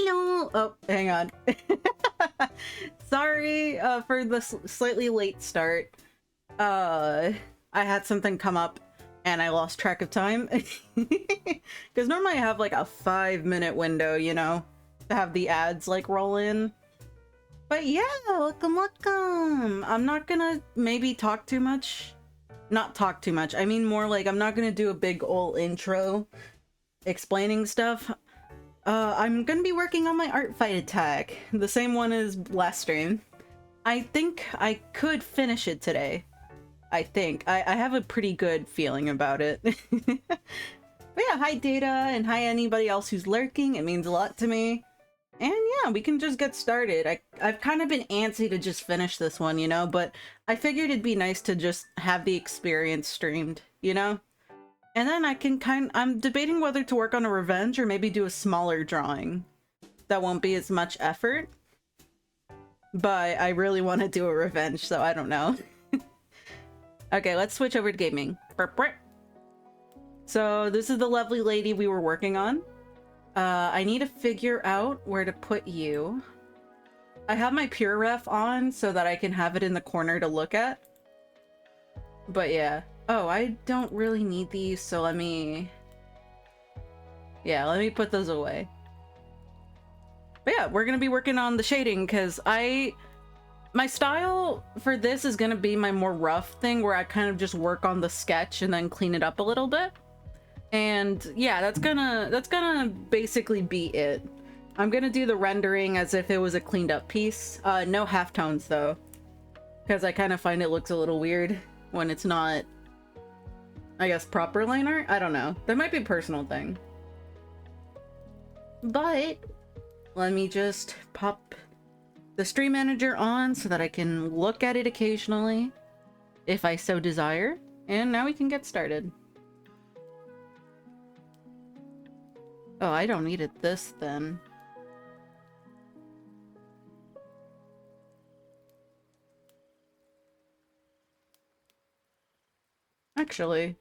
Hello! Oh, hang on. Sorry for the slightly late start. I had something come up and I lost track of time. Because normally I have like a 5-minute window, you know, to have the ads like roll in. But yeah, welcome, welcome! I'm not gonna maybe talk too much. Not talk too much. I mean more like I'm not gonna do a big ol' intro explaining stuff. I'm gonna be working on my art fight attack. The same one as last stream. I think I could finish it today. I think. I have a pretty good feeling about it. But yeah, hi Data, and hi anybody else who's lurking. It means a lot to me. And yeah, we can just get started. I've kind of been antsy to just finish this one, you know? But I figured it'd be nice to just have the experience streamed, you know? And then I can I'm debating whether to work on a revenge or maybe do a smaller drawing. That won't be as much effort. But I really want to do a revenge, so I don't know. Okay, let's switch over to gaming. So this is the lovely lady we were working on. I need to figure out where to put you. I have my pure ref on so that I can have it in the corner to look at. But yeah. Oh, I don't really need these, so let me put those away. But yeah, we're gonna be working on the shading because my style for this is gonna be my more rough thing where I kind of just work on the sketch and then clean it up a little bit. And yeah, that's gonna basically be it. I'm gonna do the rendering as if it was a cleaned up piece. No halftones though, because I kind of find it looks a little weird when it's not, I guess, proper line art? I don't know. That might be a personal thing. But let me just pop the stream manager on so that I can look at it occasionally if I so desire. And now we can get started. Oh, I don't need it this then. Actually.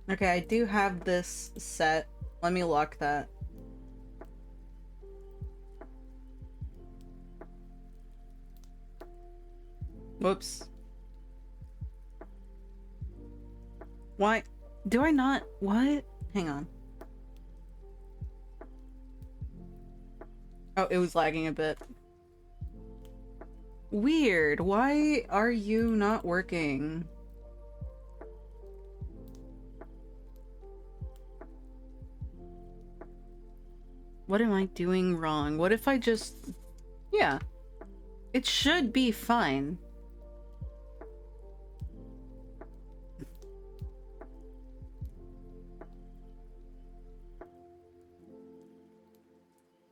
Okay, I do have this set. Let me lock that. Whoops. Why? Do I not? What? Hang on. Oh, it was lagging a bit. Weird. Why are you not working? What am I doing wrong? What if I just... Yeah. It should be fine.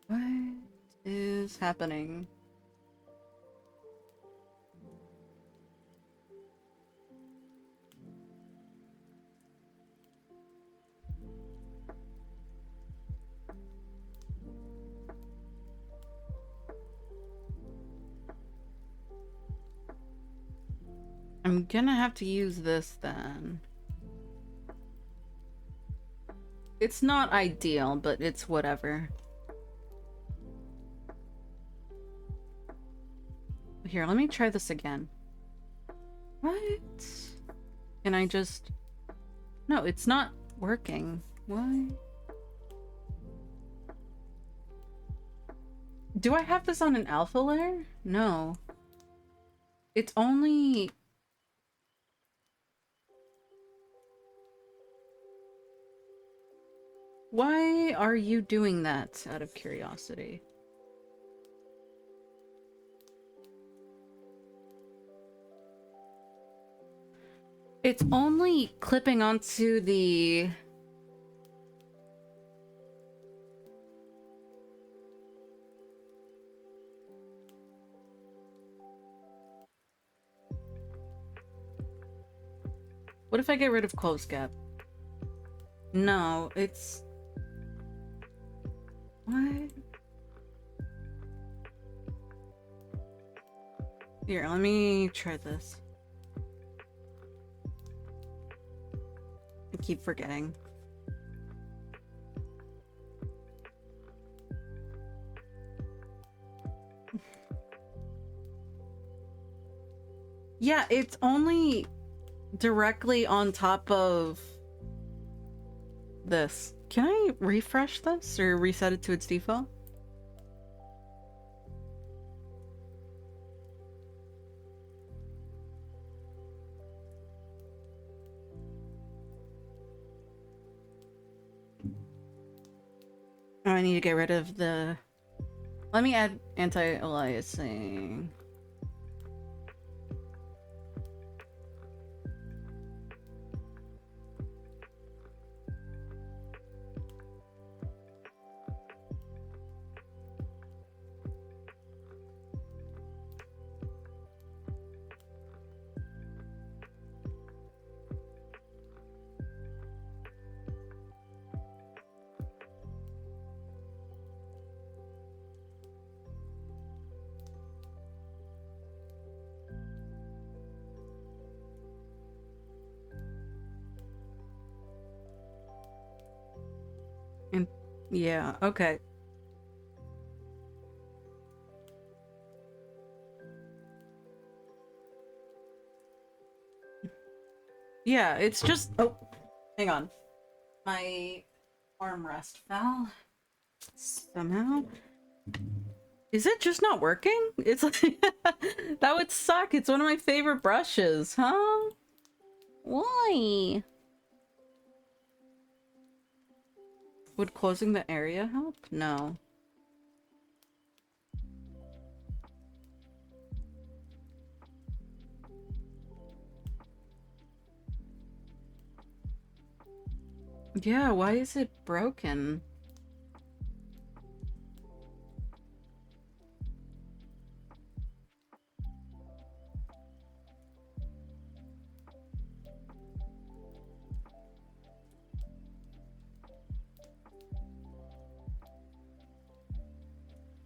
What is happening? I'm gonna have to use this then. It's not ideal, but it's whatever. Here, let me try this again. What? Can I just... No, it's not working. Why? Do I have this on an alpha layer? No. It's only... Why are you doing that, out of curiosity? It's only clipping onto the... What if I get rid of close gap? No, it's... What? Here, let me try this. I keep forgetting. Yeah, it's only directly on top of this. Can I refresh this or reset it to its default? Oh, I need to get rid of the... Let me add anti-aliasing. And yeah, okay. Yeah, it's just... Oh, hang on. My armrest fell. Somehow. Is it just not working? It's like... That would suck. It's one of my favorite brushes, huh? Why? Would closing the area help? No. Yeah, why is it broken?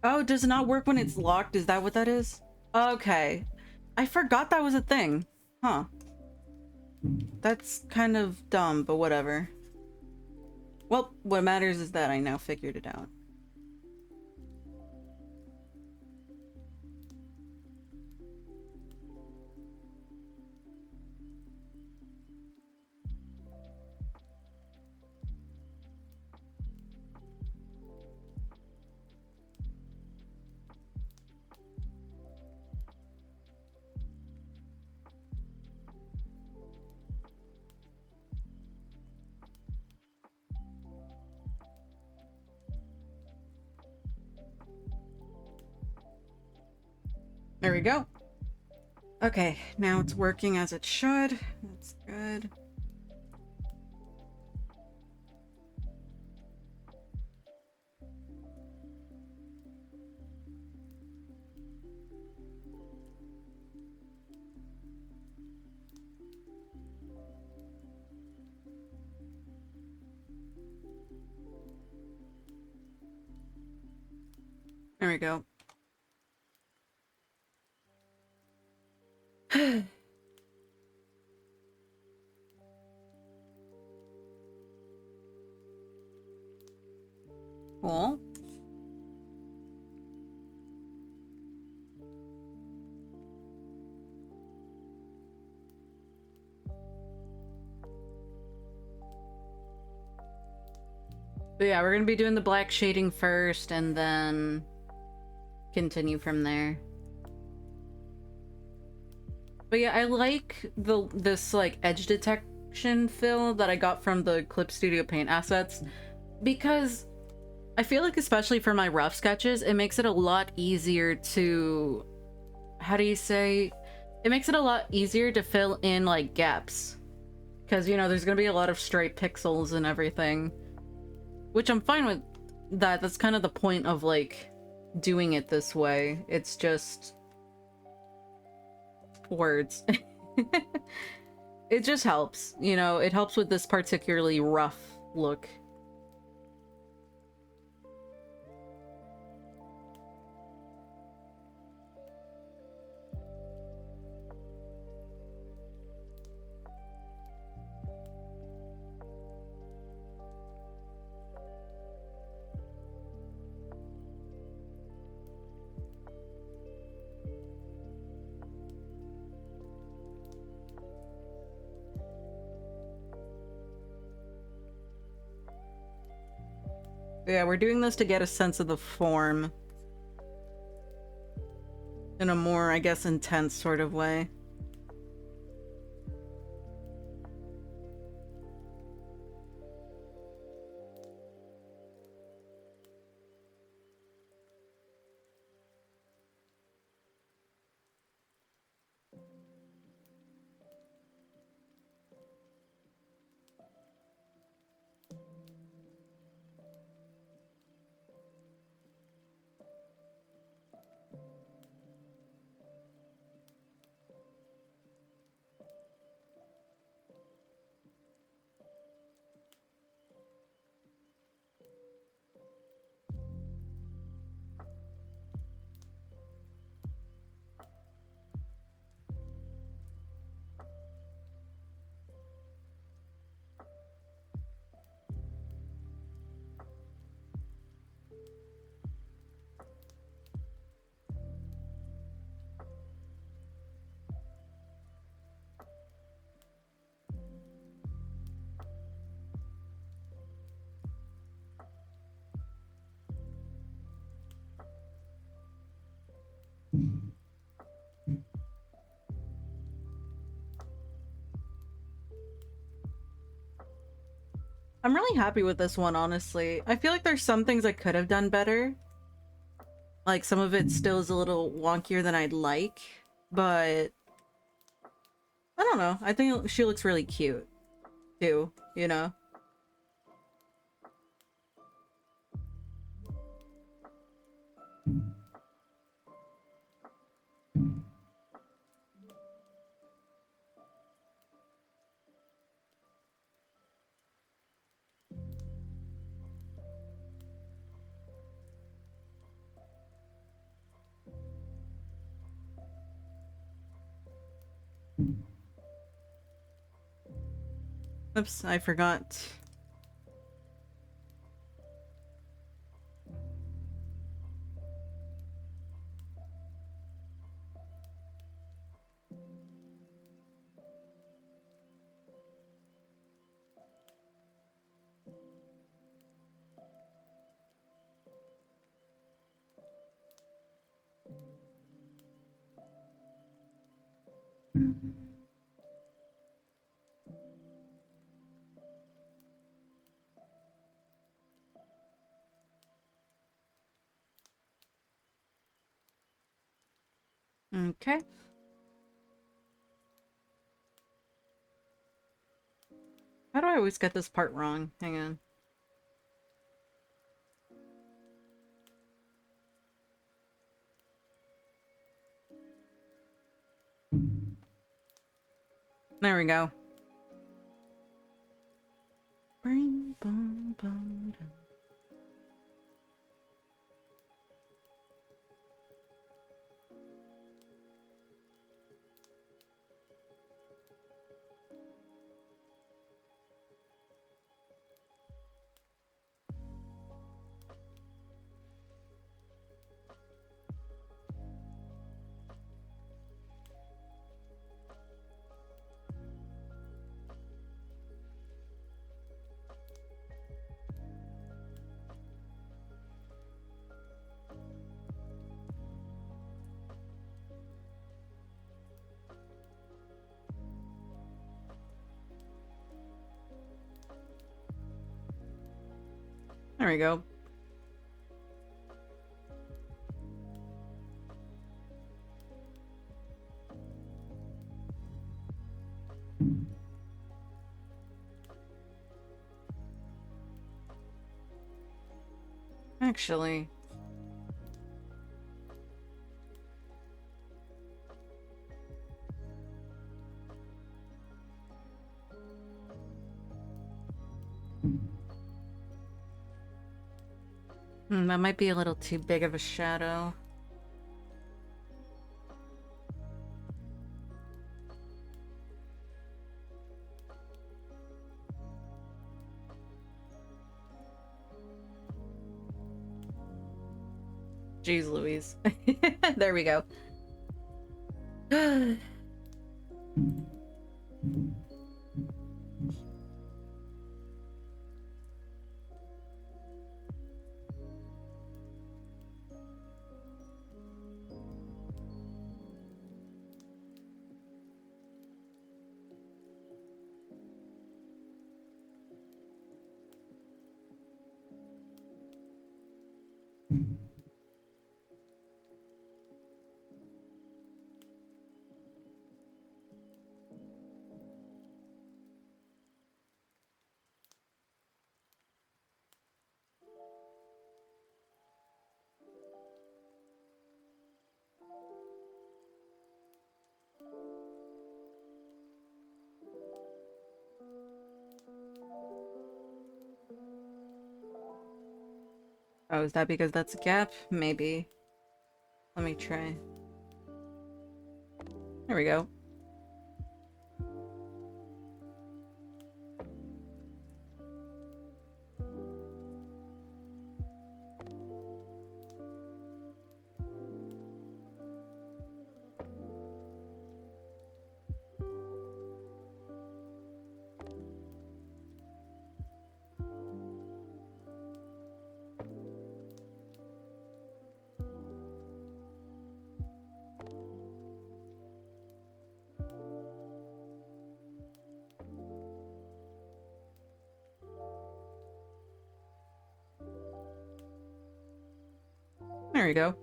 Oh, does it not work when it's locked? Is that what that is? Okay. I forgot that was a thing. Huh. That's kind of dumb, but whatever. Well, what matters is that I now figured it out. There we go. Okay, now it's working as it should. That's good. There we go. Cool. But yeah, we're gonna be doing the black shading first and then continue from there. But yeah, I like this like edge detection fill that I got from the Clip Studio Paint assets because I feel like especially for my rough sketches, it makes it a lot easier to, how do you say, it makes it a lot easier to fill in like gaps because, you know, there's gonna be a lot of straight pixels and everything, which I'm fine with that. That's kind of the point of like doing it this way. It's just words. It just helps, you know, it helps with this particularly rough look. Yeah, we're doing this to get a sense of the form in a more, I guess, intense sort of way. I'm really happy with this one, honestly. I feel like there's some things I could have done better. Like, some of it still is a little wonkier than I'd like, but I don't know. I think she looks really cute, too, you know? Oops, I forgot. Okay. How do I always get this part wrong? Hang on. There we go. Bring, bum, bum, dum. There we go. Actually. That might be a little too big of a shadow. Jeez Louise. There we go. Oh, is that because that's a gap? Maybe. Let me try. There we go. There we go.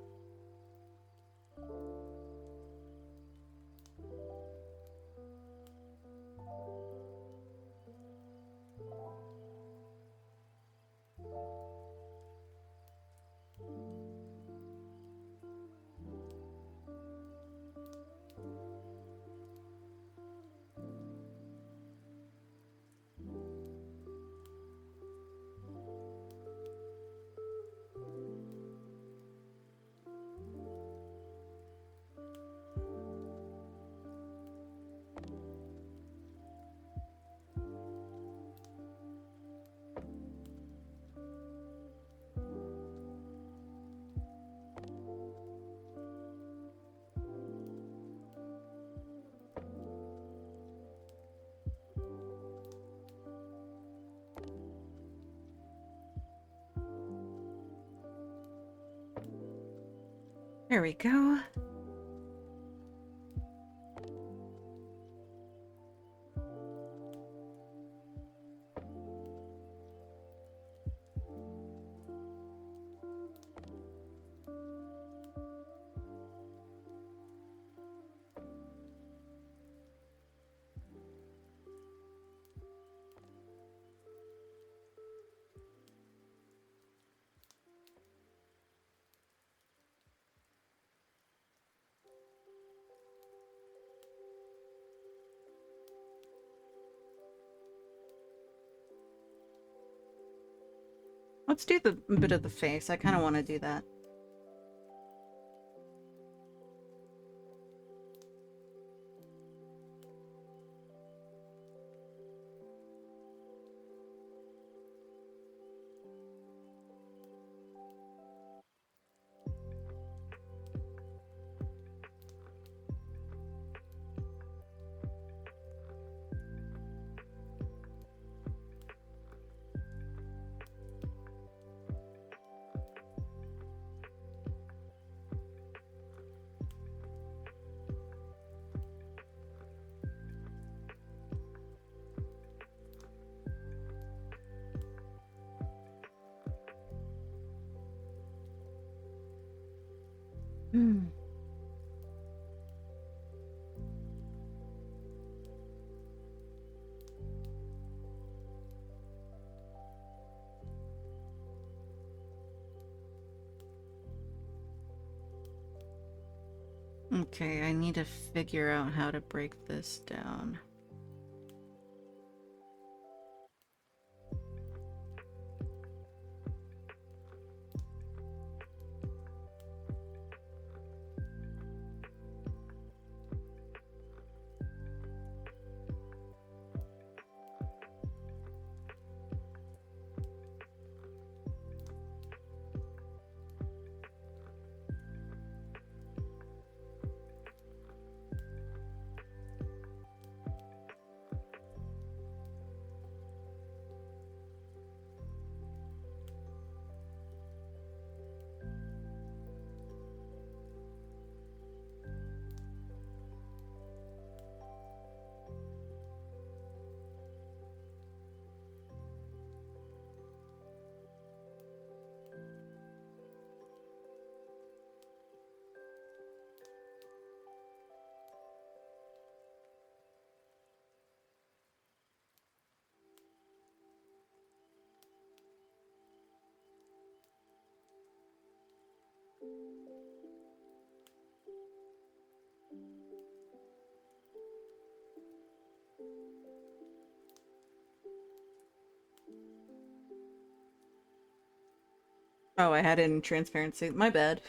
There we go. Let's do the bit of the face. I kind of want to do that. Hmm. Okay, I need to figure out how to break this down. Oh, I had it in transparency. My bad.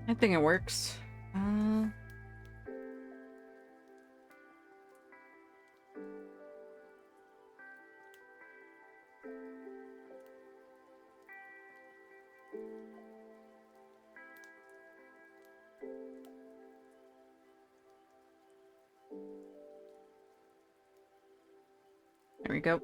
I think it works. There we go.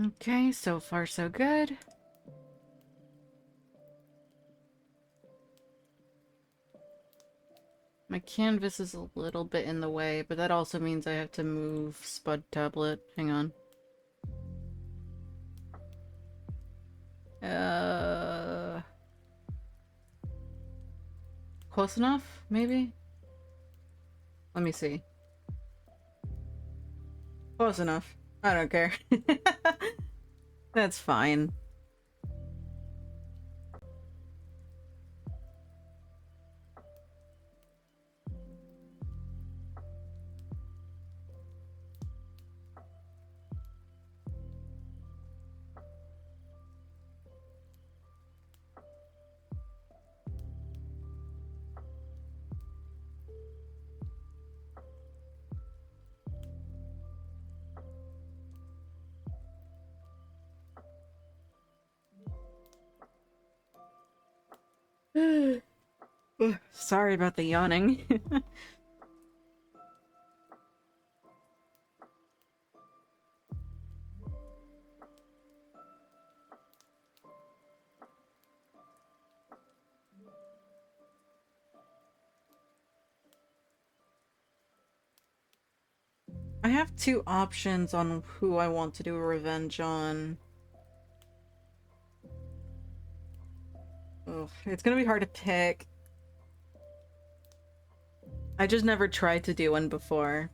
Okay, so far so good. My canvas is a little bit in the way, but that also means I have to move Spud Tablet. Hang on. Uh... Close enough, maybe? Let me see. Close enough. I don't care. That's fine. Sorry about the yawning. I have two options on who I want to do a revenge on. Ugh, it's gonna be hard to pick. I just never tried to do one before.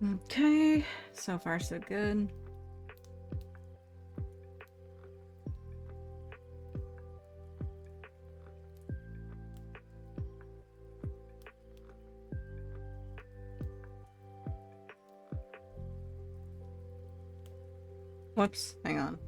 Okay, so far so good. Whoops, hang on.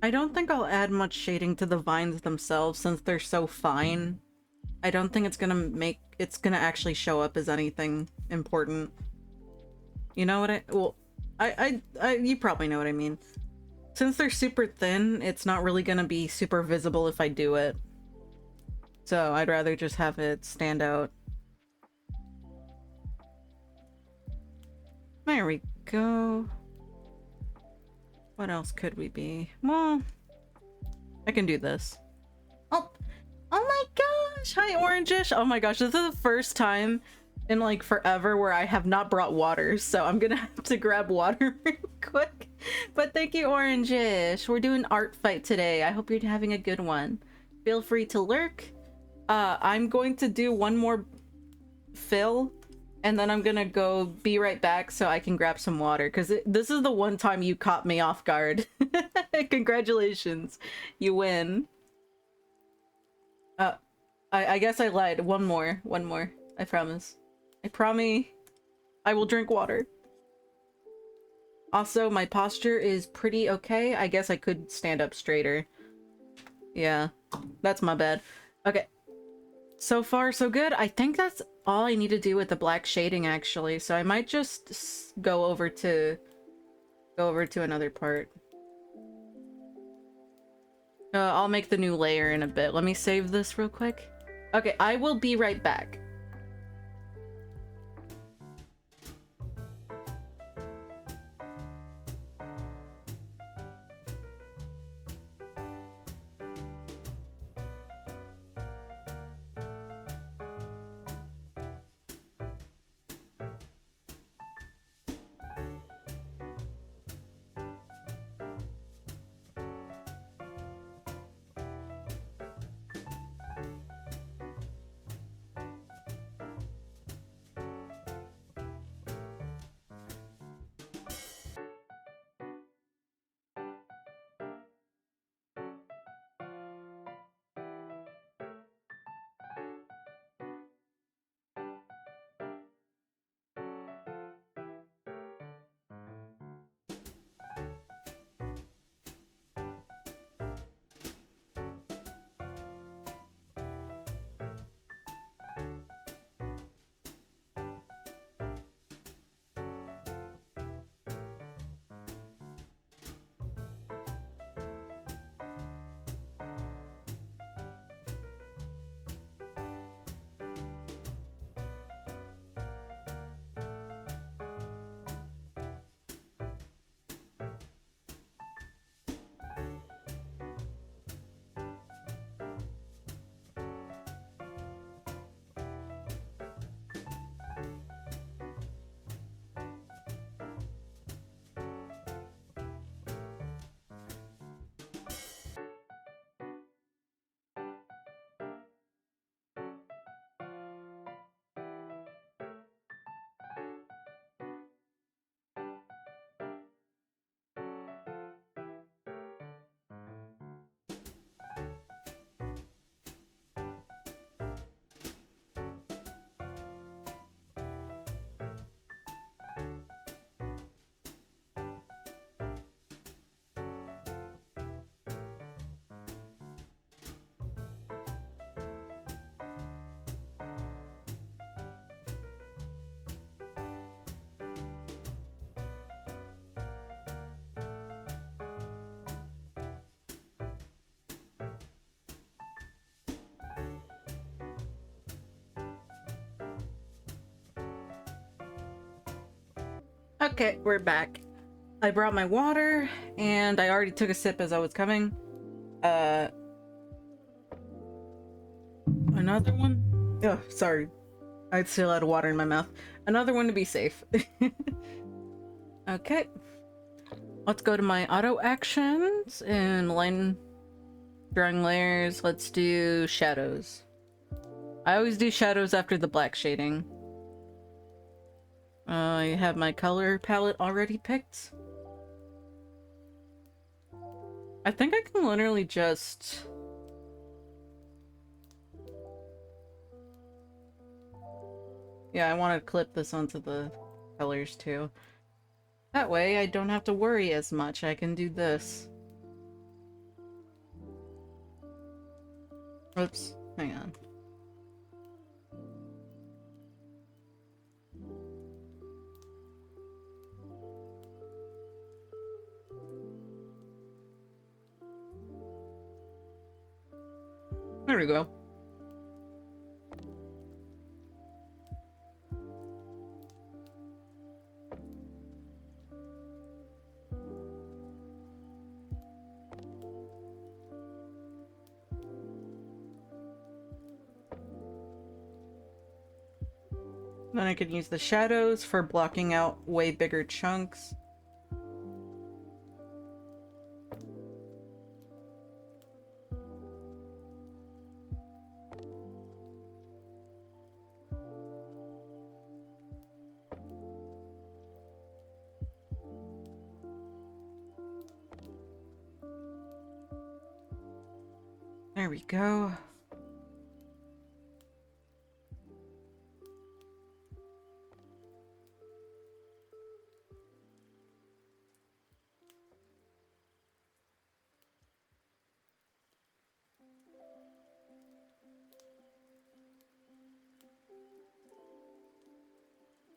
I don't think I'll add much shading to the vines themselves since they're so fine. I don't think it's gonna actually show up as anything important. You know what you probably know what I mean. Since they're super thin, it's not really gonna be super visible if I do it. So I'd rather just have it stand out. There we go. What else could we be? Well, I can do this. Oh, oh my gosh! Hi, Orangish! Oh my gosh, this is the first time in like forever where I have not brought water, so I'm gonna have to grab water real quick. But thank you, Orangish. We're doing art fight today. I hope you're having a good one. Feel free to lurk. I'm going to do one more fill, and then I'm gonna go be right back so I can grab some water, because this is the one time you caught me off guard. Congratulations, you win. I guess I lied. One more. I promise. I promise I will drink water. Also, my posture is pretty okay. I guess I could stand up straighter. Yeah, that's my bad. Okay. So far, so good. I think that's all I need to do with the black shading, actually. So I might just go over to another part. I'll make the new layer in a bit. Let me save this real quick. Okay, I will be right back. Okay, we're back. I brought my water, and I already took a sip as I was coming. Another one? Oh, sorry. I still had water in my mouth. Another one to be safe. Okay. Let's go to my auto actions and line drawing layers. Let's do shadows. I always do shadows after the black shading. I have my color palette already picked. I think I can literally just... Yeah, I want to clip this onto the colors too. That way I don't have to worry as much. I can do this. Oops, hang on. There we go. Then I could use the shadows for blocking out way bigger chunks. There we go.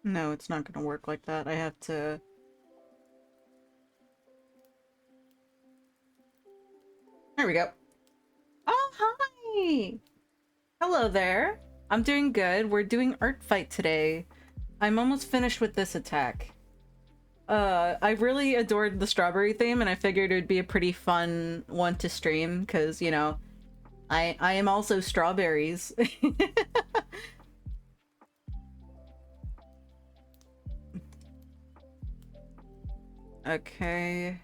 No, it's not gonna work like that. I have to... There we go. Oh, hi! Hello there. I'm doing good. We're doing art fight today. I'm almost finished with this attack. I really adored the strawberry theme, and I figured it would be a pretty fun one to stream, because, you know, I am also strawberries. Okay.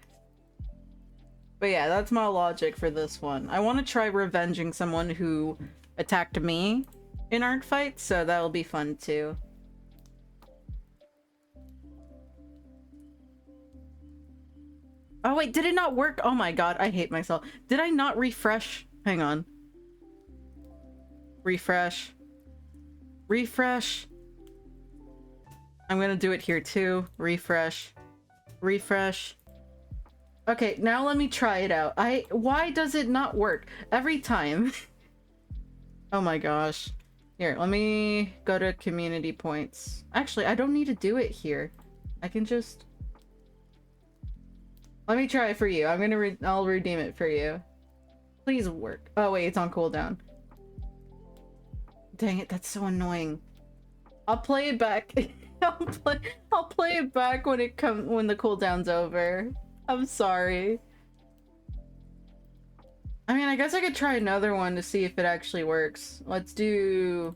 But yeah, that's my logic for this one. I want to try revenging someone who attacked me in art fight, so that'll be fun too. Oh wait, did it not work? Oh my god, I hate myself. Did I not refresh? Hang on. Refresh. Refresh. I'm gonna do it here too. Refresh. Refresh. Okay, now let me try it out. Why does it not work? Every time. Oh my gosh. Here, let me go to community points. Actually, I don't need to do it here. I can just... Let me try it for you. I'll redeem it for you. Please work. Oh wait, it's on cooldown. Dang it, that's so annoying. I'll play it back. I'll play it back when the cooldown's over. I'm sorry. I mean, I guess I could try another one to see if it actually works. Let's do...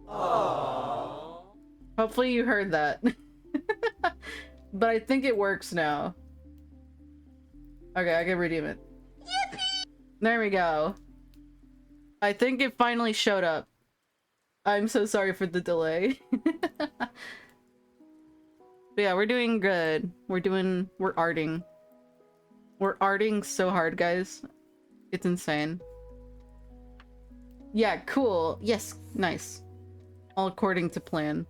Aww. Hopefully you heard that. But I think it works now. Okay, I can redeem it. Yippee! There we go. I think it finally showed up. I'm so sorry for the delay. But yeah, we're doing good. We're arting. We're arting so hard, guys. It's insane. Yeah, cool. Yes, nice. All according to plan.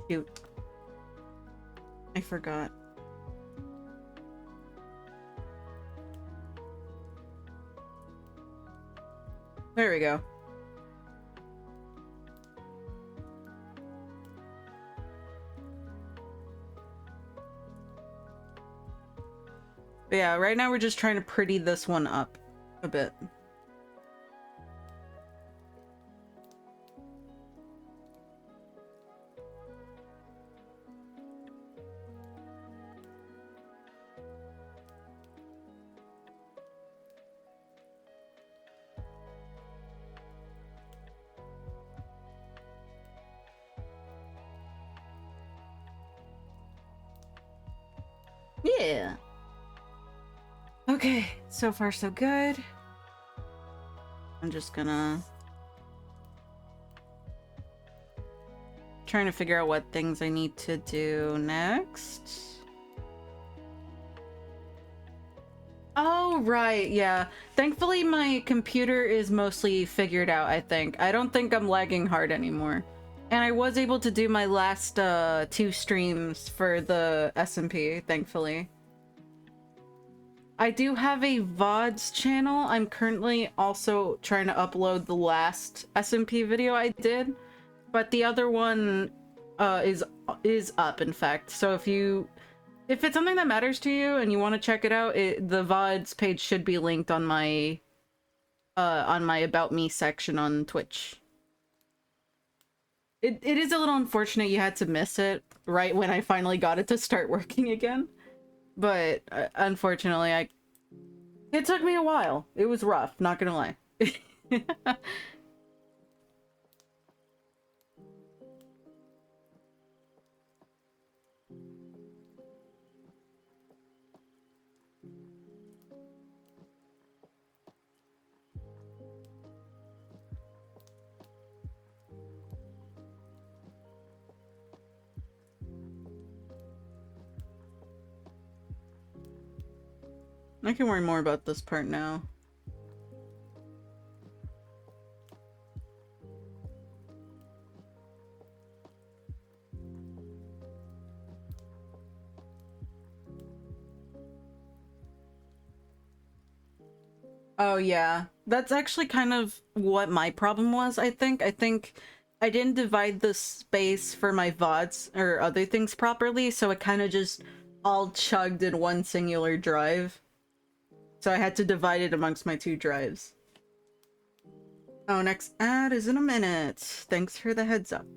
Shoot. I forgot. There we go. But yeah, right now we're just trying to pretty this one up a bit. Yeah. Okay, so far so good. I'm just gonna... trying to figure out what things I need to do next. Oh, right, yeah. Thankfully, my computer is mostly figured out, I think. I don't think I'm lagging hard anymore. And I was able to do my last 2 streams for the SMP, thankfully. I do have a VODs channel. I'm currently also trying to upload the last SMP video I did, but the other one is up, in fact. So if it's something that matters to you and you want to check it out, the VODs page should be linked on my About Me section on Twitch. It is a little unfortunate you had to miss it right when I finally got it to start working again. But unfortunately, it took me a while. It was rough, not gonna lie. I can worry more about this part now. Oh yeah, that's actually kind of what my problem was, I think. I think I didn't divide the space for my VODs or other things properly, so it kind of just all chugged in one singular drive. So I had to divide it amongst my 2 drives. Oh, next ad is in a minute. Thanks for the heads up.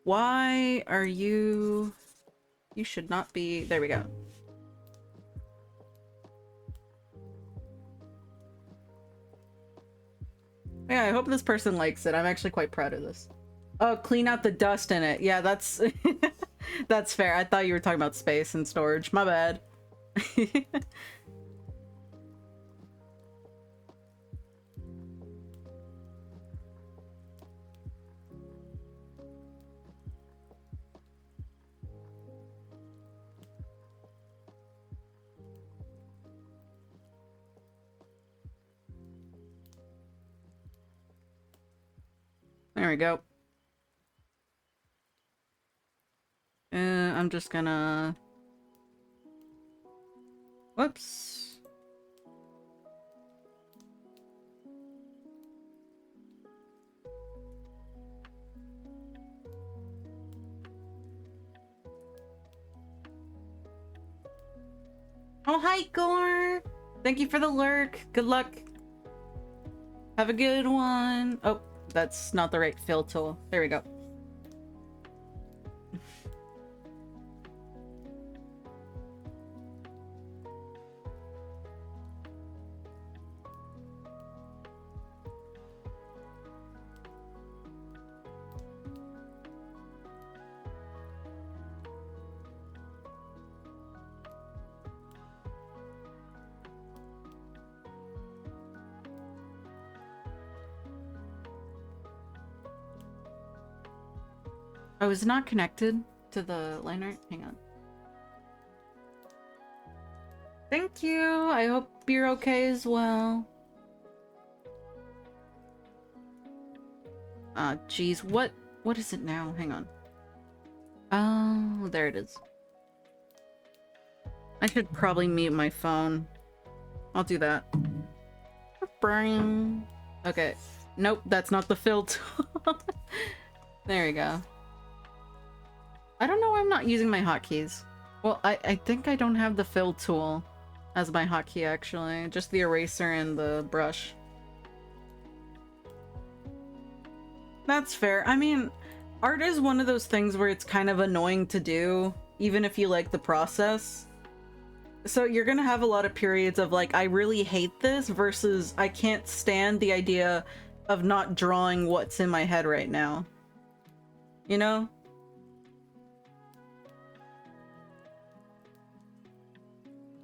Why are you... You should not be... There we go. Yeah, I hope this person likes it. I'm actually quite proud of this. Oh, clean out the dust in it. Yeah, that's... that's fair. I thought you were talking about space and storage. My bad. There we go. I'm just gonna... Whoops. Oh, hi, Gore! Thank you for the lurk. Good luck. Have a good one. Oh, that's not the right fill tool. There we go. I was not connected to the line art. Hang on. Thank you. I hope you're okay as well. Geez, what is it now? Hang on. Oh, there it is. I should probably mute my phone. I'll do that. Okay. Nope, that's not the fill tool. There we go. I don't know why I'm not using my hotkeys. Well, I think I don't have the fill tool as my hotkey, actually. Just the eraser and the brush. That's fair. I mean, art is one of those things where it's kind of annoying to do, even if you like the process. So you're gonna have a lot of periods of like, I really hate this, versus I can't stand the idea of not drawing what's in my head right now. You know?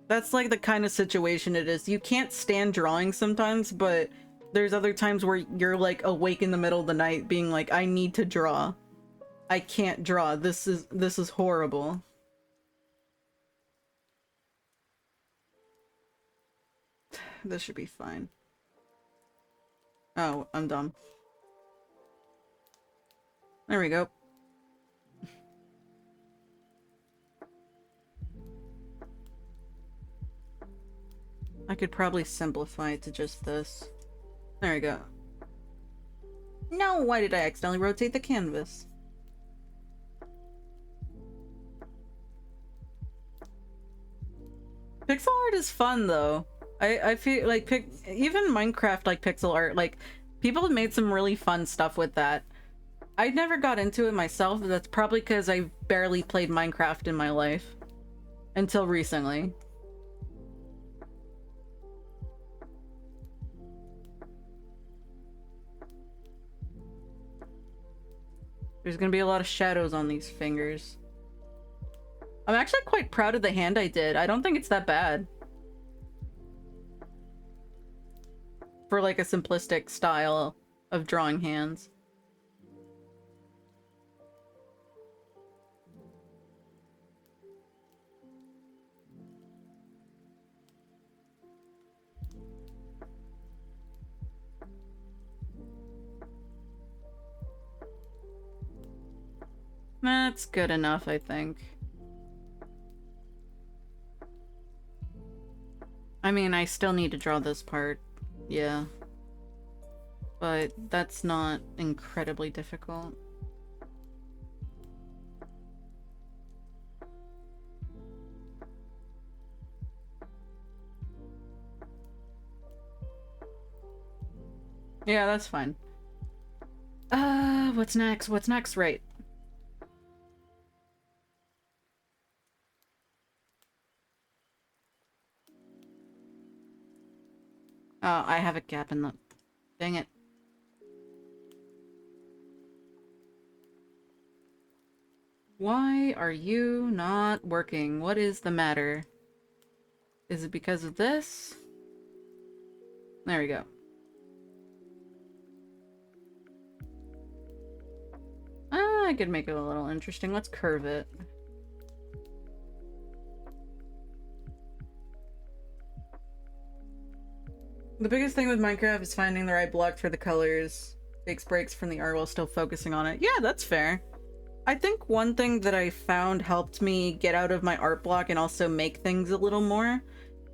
That's like the kind of situation it is. You can't stand drawing sometimes, but there's other times where you're like awake in the middle of the night being like, I need to draw. I can't draw. This is horrible. this should be fine. Oh, I'm dumb. There we go. I could probably simplify it to just this. There we go. No, why did I accidentally rotate the canvas? Pixel art is fun though. I feel like even Minecraft like pixel art, like people have made some really fun stuff with that. I never got into it myself, but that's probably because I barely played Minecraft in my life until recently. There's gonna be a lot of shadows on these fingers. I'm actually quite proud of the hand I did. I don't think it's that bad. For like a simplistic style of drawing hands. That's good enough, I think. I mean, I still need to draw this part. Yeah. But that's not incredibly difficult. Yeah, that's fine. What's next? What's next? Right. Oh, I have a gap in the... Dang it. Why are you not working? What is the matter? Is it because of this? There we go. I could make it a little interesting. Let's curve it. The biggest thing with Minecraft is finding the right block for the colors. Takes breaks from the art while still focusing on it. Yeah, that's fair. I think one thing that I found helped me get out of my art block and also make things a little more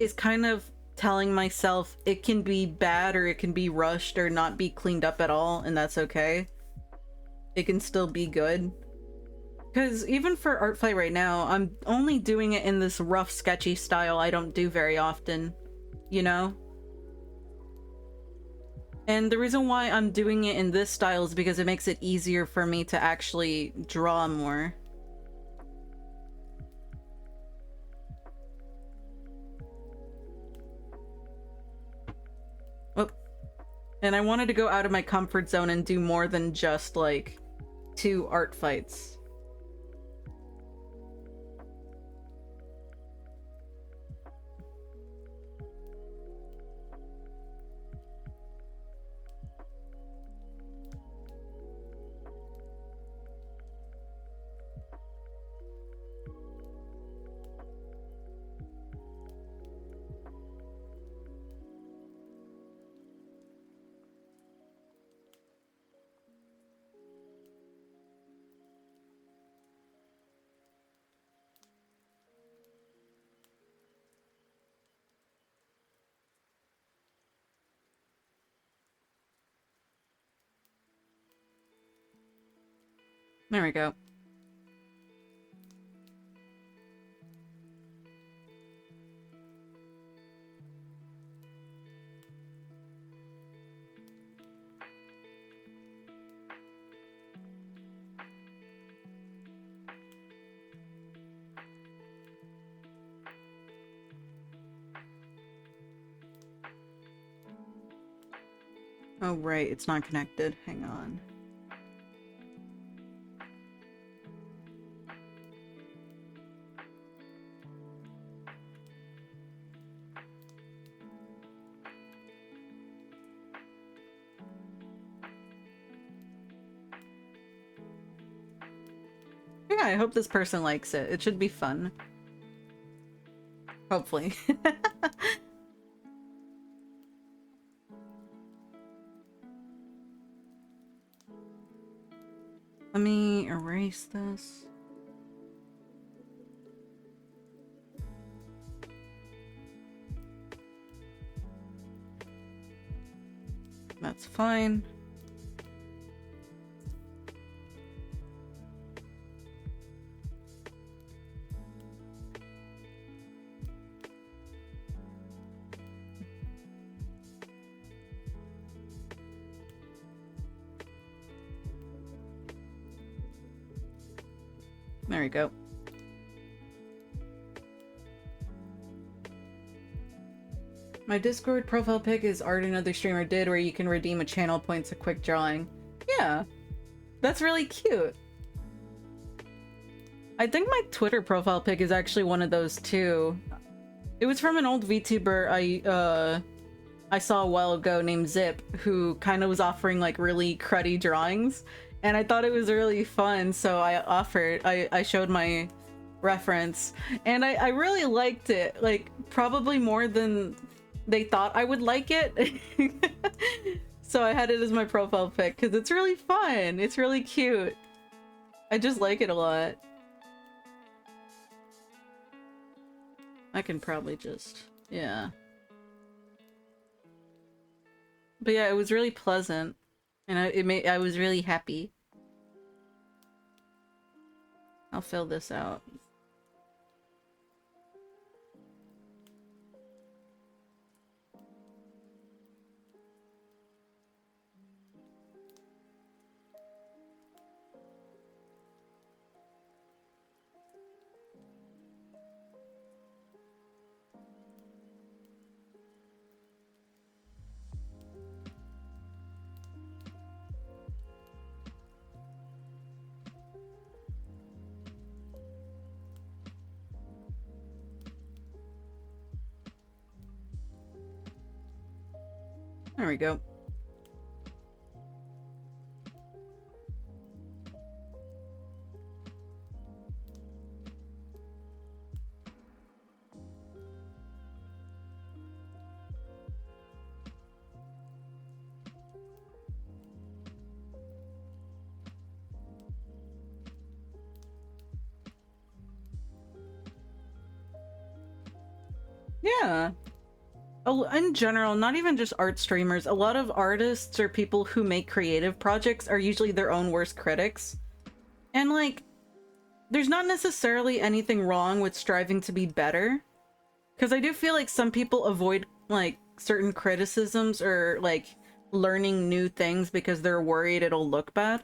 is kind of telling myself it can be bad or it can be rushed or not be cleaned up at all, and that's okay. It can still be good. Because even for Art Fight right now, I'm only doing it in this rough, sketchy style I don't do very often, you know? And the reason why I'm doing it in this style is because it makes it easier for me to actually draw more. Oh. And I wanted to go out of my comfort zone and do more than just, like, 2 art fights. There we go. Oh, right, it's not connected. Hang on. Yeah, I hope this person likes it. It should be fun. Hopefully. Let me erase this. That's fine. There we go. My Discord profile pic is art another streamer did where you can redeem a channel points a quick drawing. Yeah, that's really cute. I think my Twitter profile pic is actually one of those too. It was from an old VTuber I saw a while ago named Zip, who kind of was offering like really cruddy drawings, and I thought it was really fun, so I showed my reference, and I really liked it, like probably more than they thought I would like it. So I had it as my profile pic because it's really fun. It's really cute. I just like it a lot. I can probably just, yeah. But yeah, it was really pleasant, and I was really happy. I'll fill this out. There we go. Yeah. In general, not even just art streamers, a lot of artists or people who make creative projects are usually their own worst critics. And like, there's not necessarily anything wrong with striving to be better. Because I do feel like some people avoid like certain criticisms or like learning new things because they're worried it'll look bad.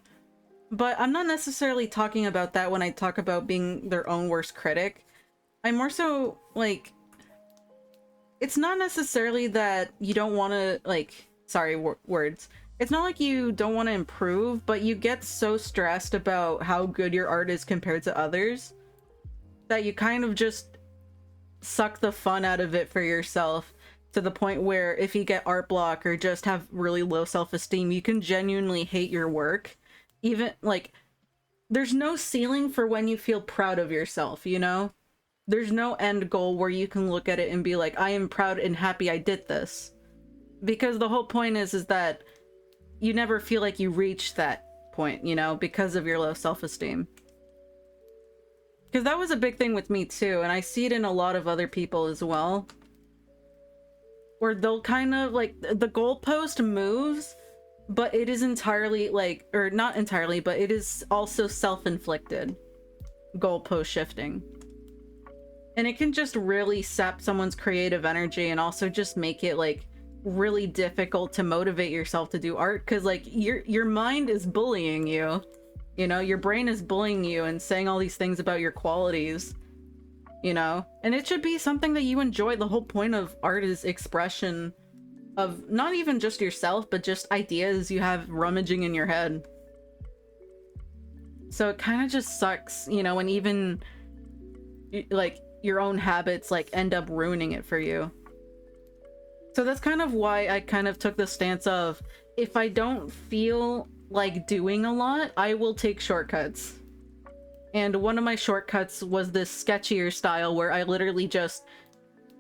But I'm not necessarily talking about that when I talk about being their own worst critic. I'm more so like, it's not necessarily that you don't want to like, sorry, words. It's not like you don't want to improve, but you get so stressed about how good your art is compared to others that you kind of just suck the fun out of it for yourself, to the point where if you get art block or just have really low self-esteem, you can genuinely hate your work. Even like, there's no ceiling for when you feel proud of yourself, you know? There's no end goal where you can look at it and be like, I am proud and happy I did this. Because the whole point is that you never feel like you reached that point, you know, because of your low self-esteem. Because that was a big thing with me too, and I see it in a lot of other people as well. Where they'll kind of, like, the goalpost moves, but it is entirely, like, or not entirely, but it is also self-inflicted goalpost shifting. And it can just really sap someone's creative energy and also just make it, like, really difficult to motivate yourself to do art, because, like, your mind is bullying you. You know, your brain is bullying you and saying all these things about your qualities, you know? And it should be something that you enjoy. The whole point of art is expression of not even just yourself, but just ideas you have rummaging in your head. So it kind of just sucks, you know, and even, like, your own habits, like, end up ruining it for you. So that's kind of why I kind of took the stance of, if I don't feel like doing a lot, I will take shortcuts. And one of my shortcuts was this sketchier style where I literally just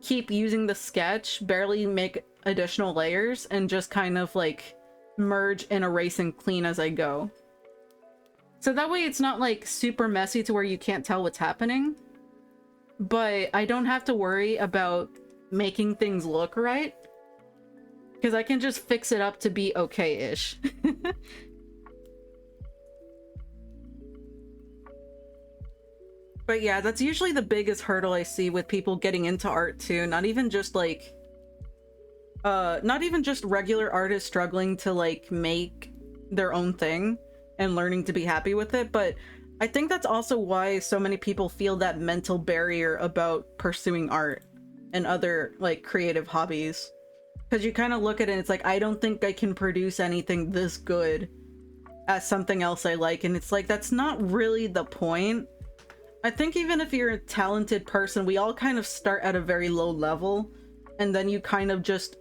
keep using the sketch, barely make additional layers, and just kind of like merge and erase and clean as I go. So that way it's not like super messy to where you can't tell what's happening. But I don't have to worry about making things look right. Because I can just fix it up to be okay-ish. But yeah, that's usually the biggest hurdle I see with people getting into art too. Not even just like... not even just regular artists struggling to like make their own thing and learning to be happy with it, but I think that's also why so many people feel that mental barrier about pursuing art and other like creative hobbies. Because you kind of look at it and it's like, I don't think I can produce anything this good as something else I like. And it's like, that's not really the point. I think even if you're a talented person, we all kind of start at a very low level. And then you kind of just,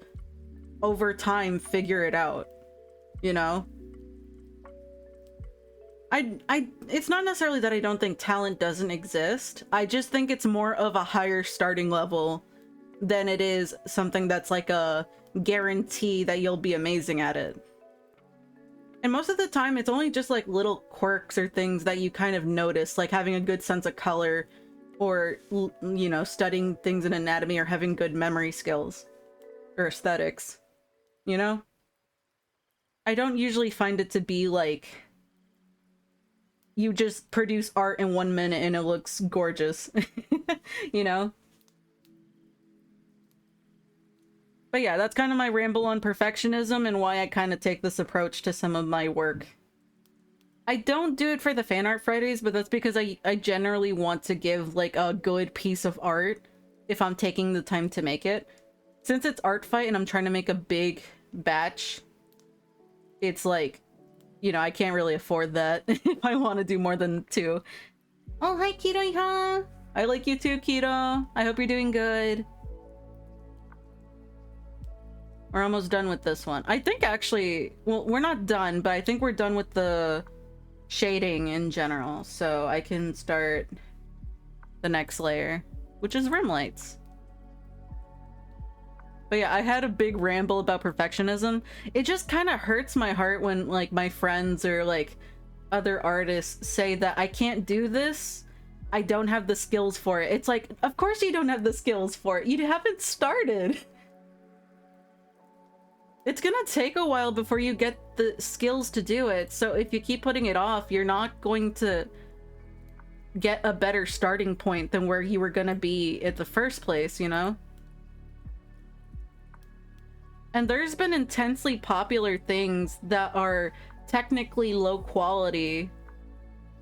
over time, figure it out. You know? It's not necessarily that I don't think talent doesn't exist. I just think it's more of a higher starting level than it is something that's like a guarantee that you'll be amazing at it. And most of the time, it's only just like little quirks or things that you kind of notice, like having a good sense of color or, you know, studying things in anatomy or having good memory skills or aesthetics, you know? I don't usually find it to be like you just produce art in 1 minute and it looks gorgeous, you know? But yeah, that's kind of my ramble on perfectionism and why I kind of take this approach to some of my work. I don't do it for the fan art Fridays, but that's because I generally want to give like a good piece of art if I'm taking the time to make it. Since it's art fight and I'm trying to make a big batch, it's like, you know, I can't really afford that if I want to do more than 2. Oh, hi, Kito-iha! I like you too, Kito. I hope you're doing good. We're almost done with this one. I think actually, well, we're not done, but I think we're done with the shading in general. So I can start the next layer, which is rim lights. But yeah, I had a big ramble about perfectionism. It just kind of hurts my heart when like my friends or like other artists say that I can't do this. I don't have the skills for it. It's like, of course you don't have the skills for it. You haven't started. It's gonna take a while before you get the skills to do it. So if you keep putting it off, you're not going to get a better starting point than where you were gonna be at the first place, you know? And there's been intensely popular things that are technically low quality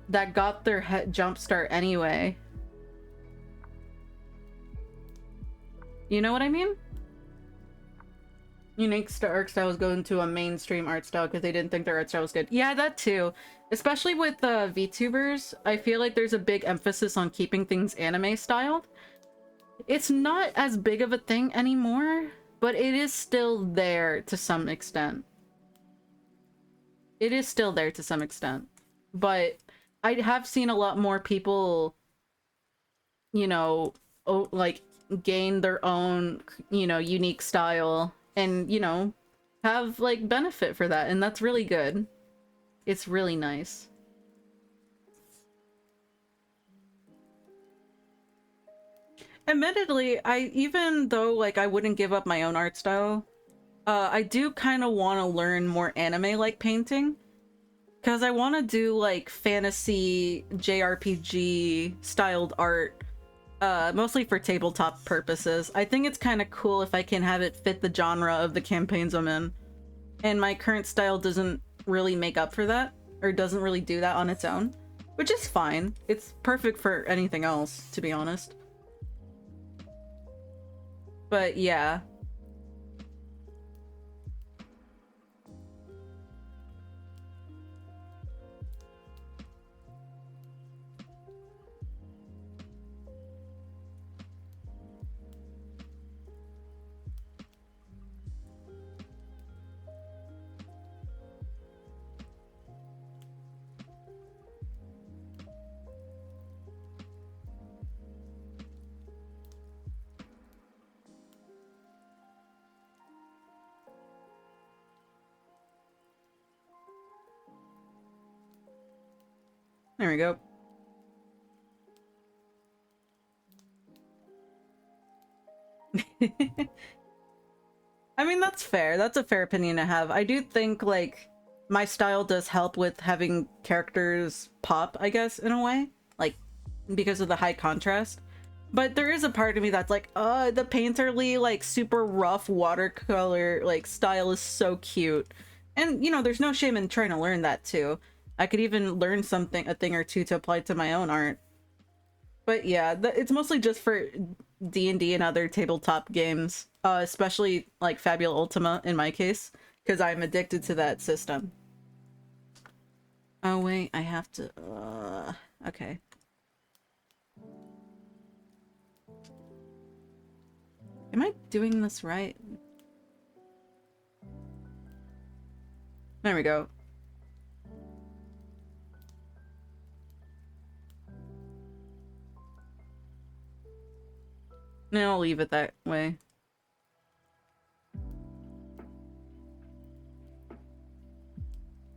that got their jump start anyway. You know what I mean? Unique art styles go into a mainstream art style because they didn't think their art style was good. Yeah, that too. Especially with VTubers, I feel like there's a big emphasis on keeping things anime styled. It's not as big of a thing anymore, but it is still there to some extent. It is still there to some extent. But I have seen a lot more people, you know, like gain their own, you know, unique style and, you know, have like benefit for that. And that's really good. It's really nice. Admittedly, even though like I wouldn't give up my own art style, I do kind of want to learn more anime-like painting. Because I want to do like fantasy JRPG styled art, mostly for tabletop purposes. I think it's kind of cool if I can have it fit the genre of the campaigns I'm in. And my current style doesn't really make up for that, or doesn't really do that on its own, which is fine. It's perfect for anything else, to be honest. But yeah. There we go. I mean, that's fair. That's a fair opinion to have. I do think, like, my style does help with having characters pop, I guess, in a way. Like, because of the high contrast. But there is a part of me that's like, the painterly, like, super rough watercolor, like, style is so cute. And, you know, there's no shame in trying to learn that, too. I could even learn a thing or two to apply to my own art. But yeah, it's mostly just for D&D and other tabletop games, especially like Fabula Ultima in my case, because I'm addicted to that system. Oh wait, I have to. Okay. Am I doing this right? There we go. No, I'll leave it that way.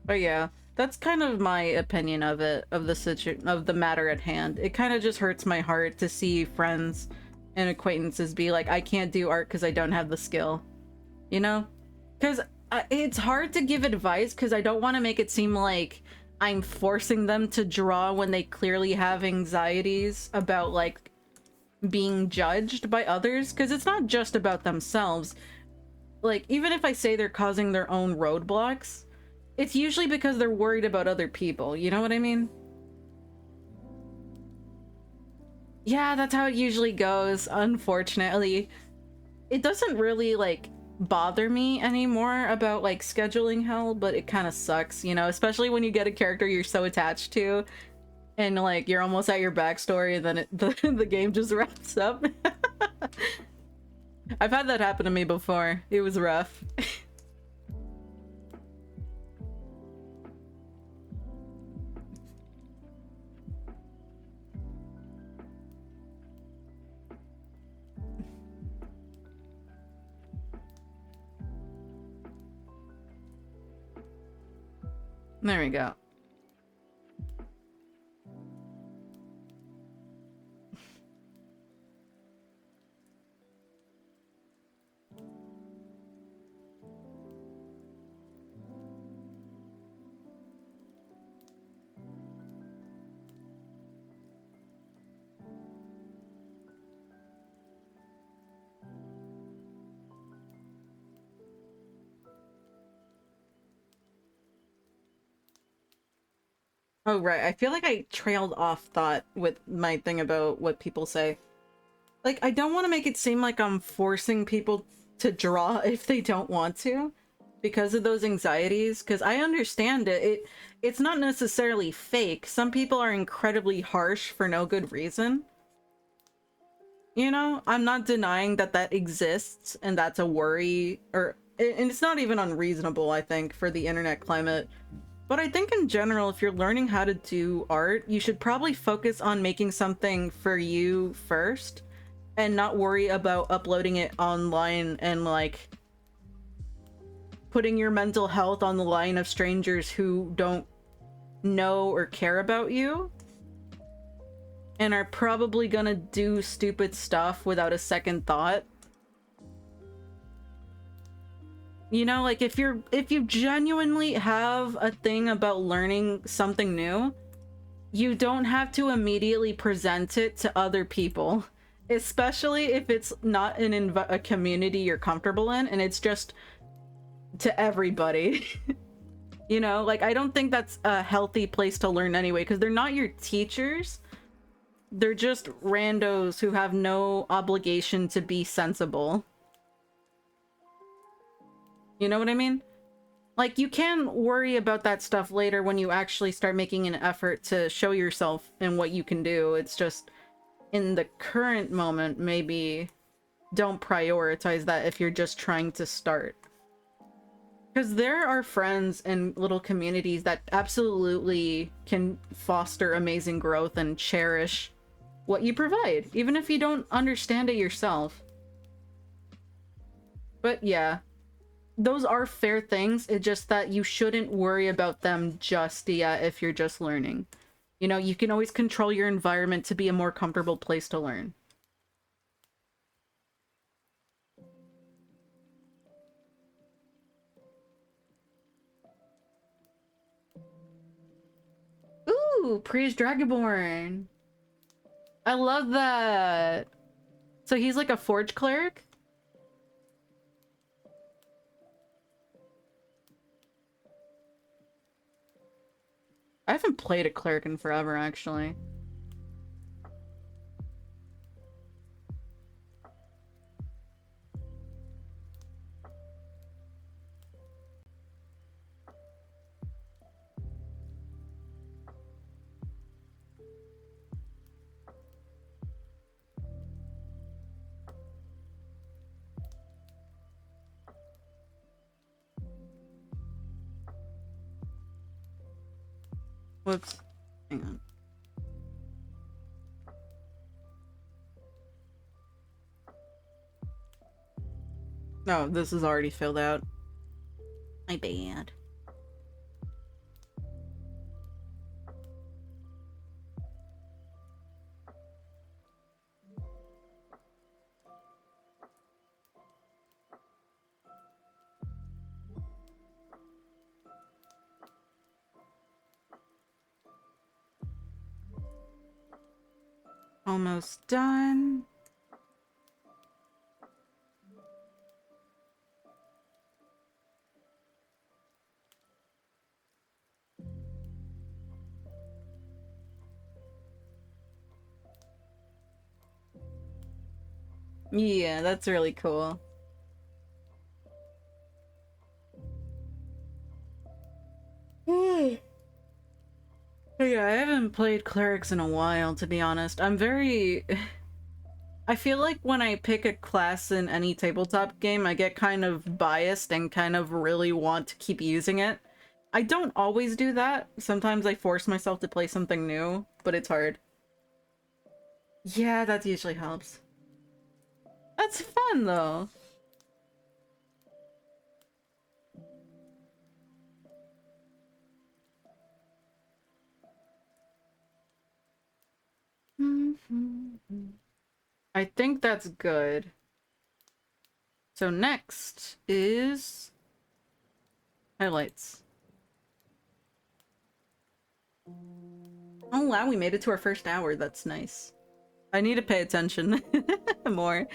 But yeah, that's kind of my opinion of it, of the matter at hand. It kind of just hurts my heart to see friends and acquaintances be like, I can't do art because I don't have the skill. You know? Because it's hard to give advice because I don't want to make it seem like I'm forcing them to draw when they clearly have anxieties about, like, being judged by others, because it's not just about themselves. Like, even if I say they're causing their own roadblocks, it's usually because they're worried about other people, you know what I mean? Yeah, that's how it usually goes, unfortunately. It doesn't really, like, bother me anymore about, like, scheduling hell, but it kind of sucks, you know? Especially when you get a character you're so attached to, and, like, you're almost at your backstory, and then the game just wraps up. I've had that happen to me before. It was rough. There we go. Oh, right. I feel like I trailed off thought with my thing about what people say. Like, I don't want to make it seem like I'm forcing people to draw if they don't want to because of those anxieties, because I understand it. It's not necessarily fake. Some people are incredibly harsh for no good reason. You know, I'm not denying that that exists and that's a worry, and it's not even unreasonable, I think, for the internet climate. But I think in general, if you're learning how to do art, you should probably focus on making something for you first and not worry about uploading it online and, like, putting your mental health on the line of strangers who don't know or care about you and are probably gonna do stupid stuff without a second thought. You know, like, if you genuinely have a thing about learning something new, you don't have to immediately present it to other people, especially if it's not a community you're comfortable in and it's just to everybody. You know, like, I don't think that's a healthy place to learn anyway, because they're not your teachers. They're just randos who have no obligation to be sensible. You know what I mean? Like, you can worry about that stuff later when you actually start making an effort to show yourself and what you can do. It's just, in the current moment, maybe don't prioritize that if you're just trying to start. Because there are friends and little communities that absolutely can foster amazing growth and cherish what you provide, even if you don't understand it yourself. But yeah, those are fair things. It's just that you shouldn't worry about them just yet if you're just learning. You know, you can always control your environment to be a more comfortable place to learn. Ooh, Priest Dragonborn. I love that. So he's like a forge cleric? I haven't played a cleric in forever, actually. Whoops. Hang on. No, this is already filled out. My bad. Almost done. Yeah, that's really cool. Yeah, I haven't played clerics in a while, to be honest. I'm very... I feel like when I pick a class in any tabletop game, I get kind of biased and kind of really want to keep using it. I don't always do that. Sometimes I force myself to play something new, but it's hard. Yeah, that usually helps. That's fun, though. I think that's good. So next is highlights. Oh wow, we made it to our first hour. That's nice. I need to pay attention more.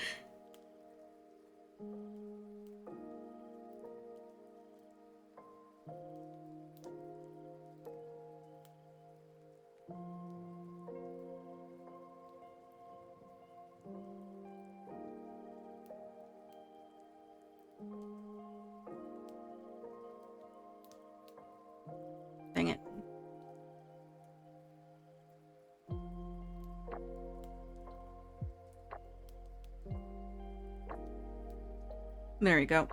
Dang it. There we go.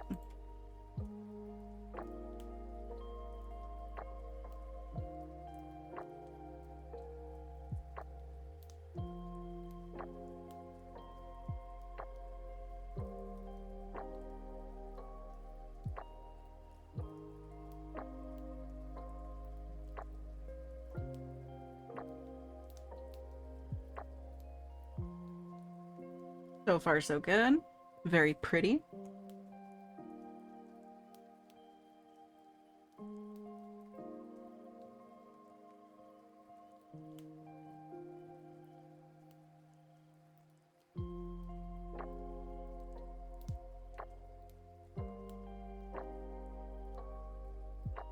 So far, so good. Very pretty.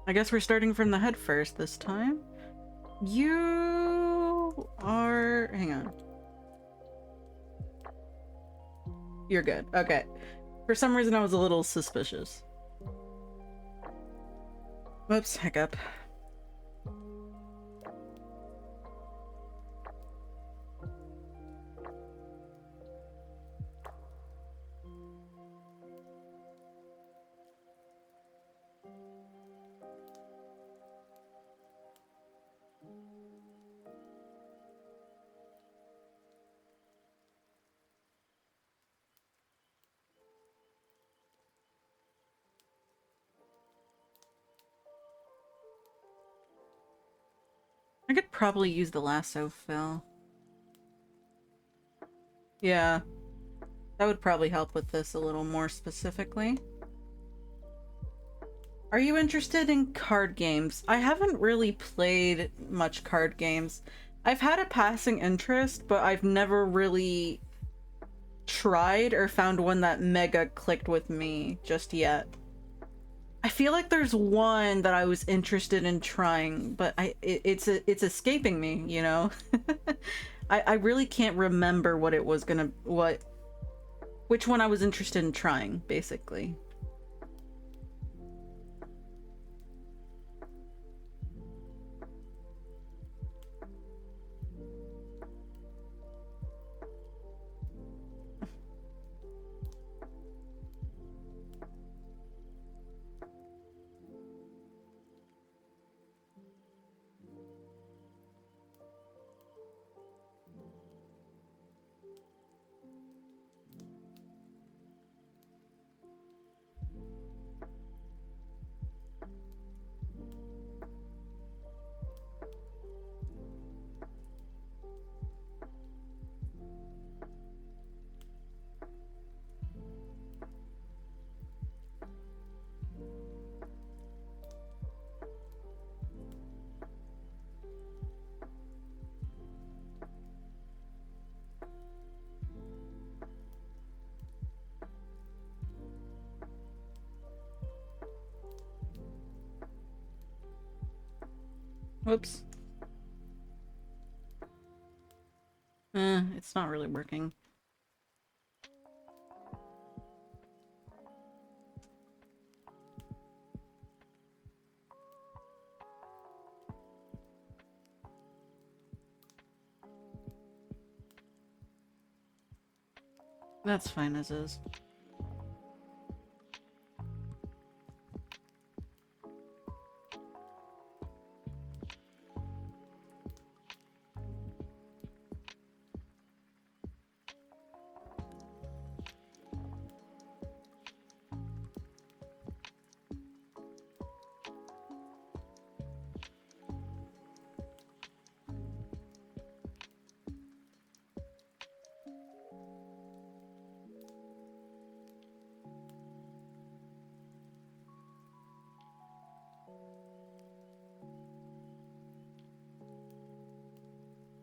I guess we're starting from the head first this time. You are... Hang on. You're good. Okay. For some reason, I was a little suspicious. Whoops, hiccup. I could probably use the lasso fill. Yeah, that would probably help with this a little more specifically. Are you interested in card games? I haven't really played much card games. I've had a passing interest, but I've never really tried or found one that mega clicked with me just yet. I feel like there's one that I was interested in trying, but it's escaping me, you know? I really can't remember what it was gonna, which one I was interested in trying, basically. Whoops. It's not really working. That's fine as is.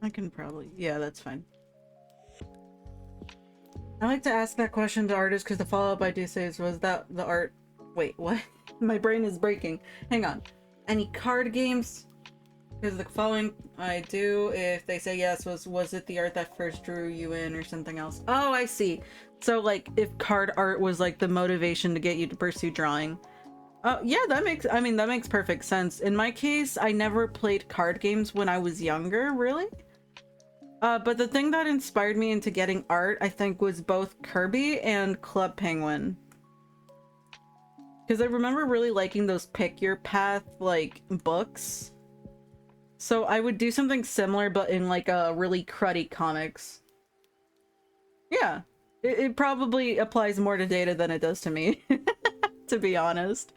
I can probably, yeah, that's fine. I like to ask that question to artists because the follow-up I do say is, was that the art? Wait, what? My brain is breaking. Hang on. Any card games? Because the following I do, if they say yes, was it the art that first drew you in or something else? Oh, I see. So like if card art was like the motivation to get you to pursue drawing. Yeah, that makes perfect sense. In my case, I never played card games when I was younger, really. But the thing that inspired me into getting art, I think, was both Kirby and Club Penguin. Because I remember really liking those pick your path, like, books. So I would do something similar, but in, like, a really cruddy comics. Yeah. It probably applies more to Data than it does to me, to be honest.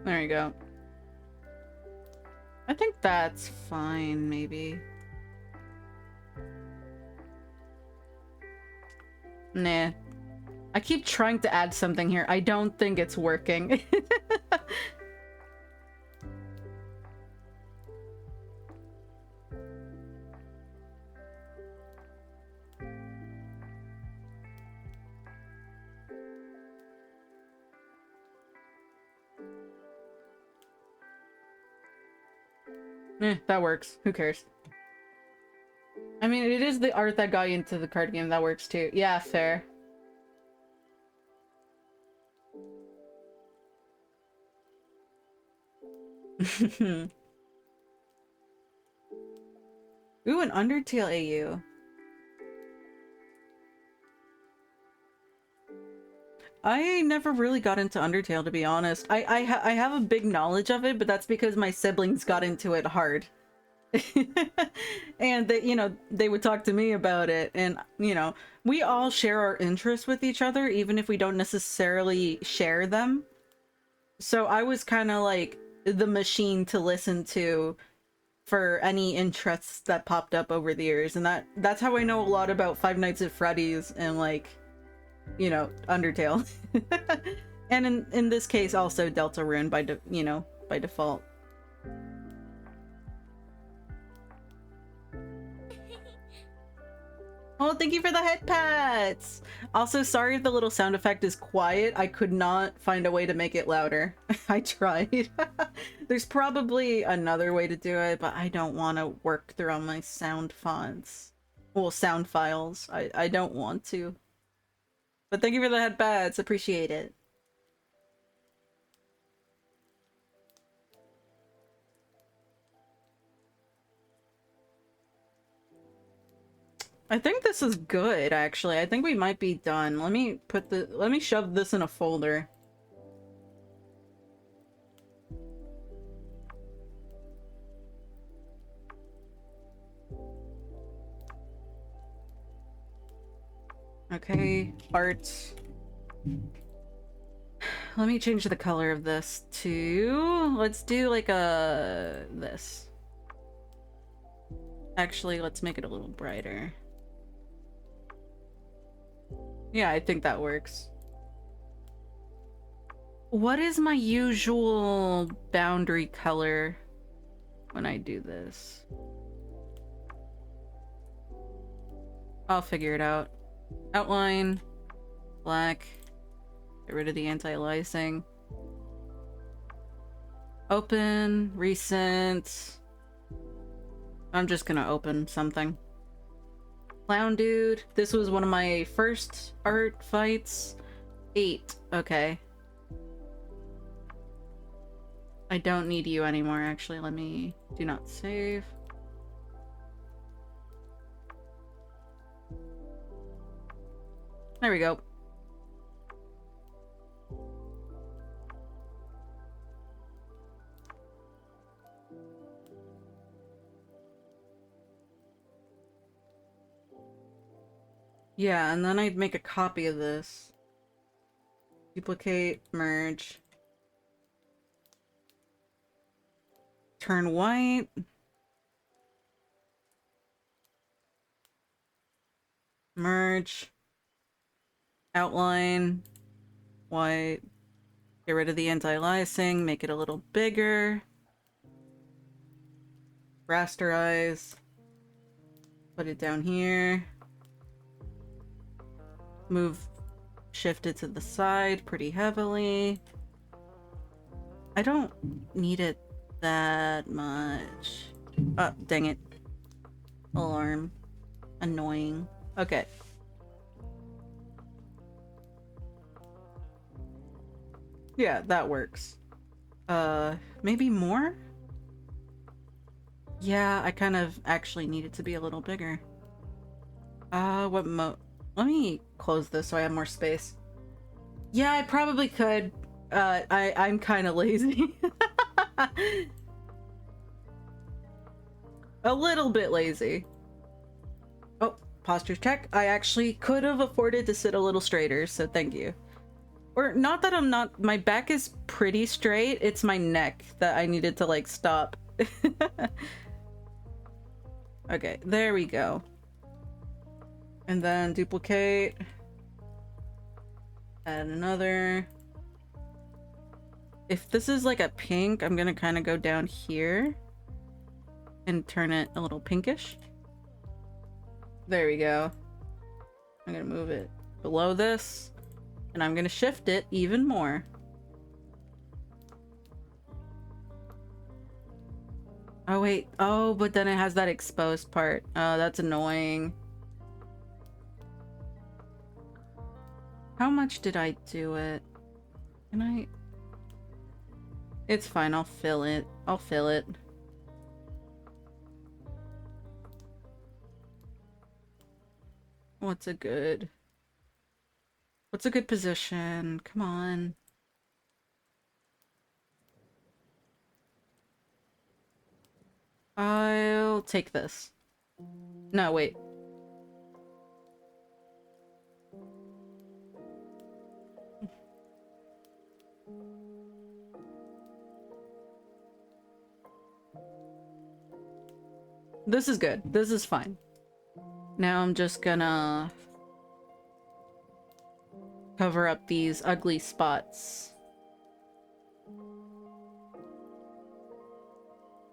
There you go. I think that's fine, maybe. Nah. I keep trying to add something here. I don't think it's working. That works. Who cares? I mean, it is the art that got you into the card game. That works too. Yeah, fair. Ooh, an Undertale AU. I never really got into Undertale, to be honest. I have a big knowledge of it, but that's because my siblings got into it hard. And they, they would talk to me about it, and we all share our interests with each other, even if we don't necessarily share them. So I was kind of like the machine to listen to for any interests that popped up over the years, and that's how I know a lot about Five Nights at Freddy's and like, Undertale. And in this case also Deltarune by default. Oh, thank you for the head pats! Also, sorry if the little sound effect is quiet. I could not find a way to make it louder. I tried. There's probably another way to do it, but I don't want to work through all my sound fonts. Well, sound files. I don't want to. But thank you for the head pats. Appreciate it. I think this is good, actually. I think we might be done. Let me shove this in a folder. Okay, art. Let me change the color of this to... Let's do like this. Actually, let's make it a little brighter. Yeah, I think that works. What is my usual boundary color when I do this? I'll figure it out. Outline, black, get rid of the anti-aliasing. Open, recent. I'm just gonna open something. Clown dude. This was one of my first art fights. 8. Okay. I don't need you anymore, actually. Let me do not save. There we go. Yeah, and then I'd make a copy of this. Duplicate, merge. Turn white. Merge. Outline. White. Get rid of the anti-aliasing, make it a little bigger. Rasterize. Put it down here. Move, shift it to the side pretty heavily. I don't need it that much. Oh, dang it. Alarm. Annoying. Okay. Yeah, that works. Maybe more? Yeah, I kind of actually need it to be a little bigger. Let me close this so I have more space. Yeah, I probably could. I'm kind of lazy. A little bit lazy. Oh, posture check. I actually could have afforded to sit a little straighter, so thank you. Or not that I'm not, my back is pretty straight, it's my neck that I needed to like stop. Okay, there we go. And then duplicate. Add another. If this is like a pink, I'm gonna kind of go down here and turn it a little pinkish. There we go. I'm gonna move it below this, and I'm gonna shift it even more. Oh wait, oh, but then it has that exposed part. Oh, that's annoying. How much did I do it? Can I? It's fine, I'll fill it. I'll fill it. What's a good position? Come on. I'll take this. No, wait. This is good. This is fine. Now I'm just gonna cover up these ugly spots.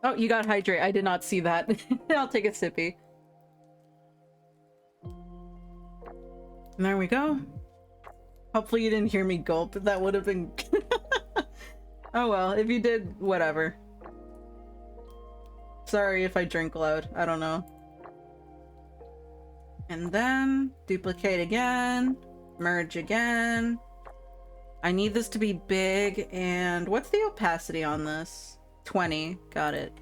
Oh, you got hydrate. I did not see that. I'll take a sippy. And there we go. Hopefully you didn't hear me gulp. That would have been... Oh well, if you did, whatever. Sorry if I drink loud. I don't know. And then duplicate again. Merge again. I need this to be big, and what's the opacity on this? 20. Got it.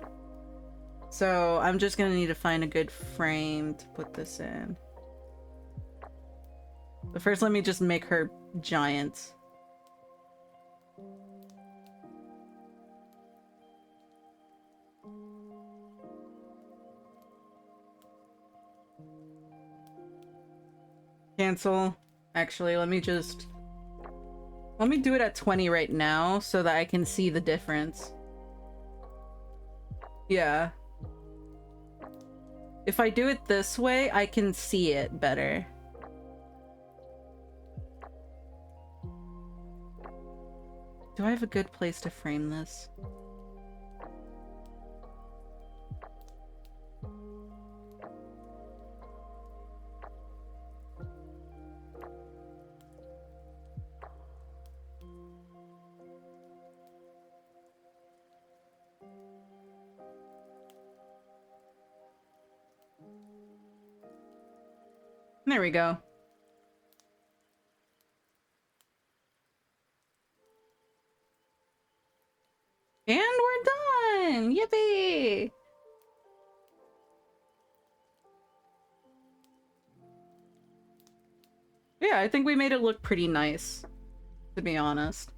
So I'm just gonna need to find a good frame to put this in. But first let me just make her giant. Cancel. Actually, let me do it at 20 right now so that I can see the difference. Yeah. If I do it this way, I can see it better. Do I have a good place to frame this? There we go. And we're done! Yippee! Yeah, I think we made it look pretty nice, to be honest.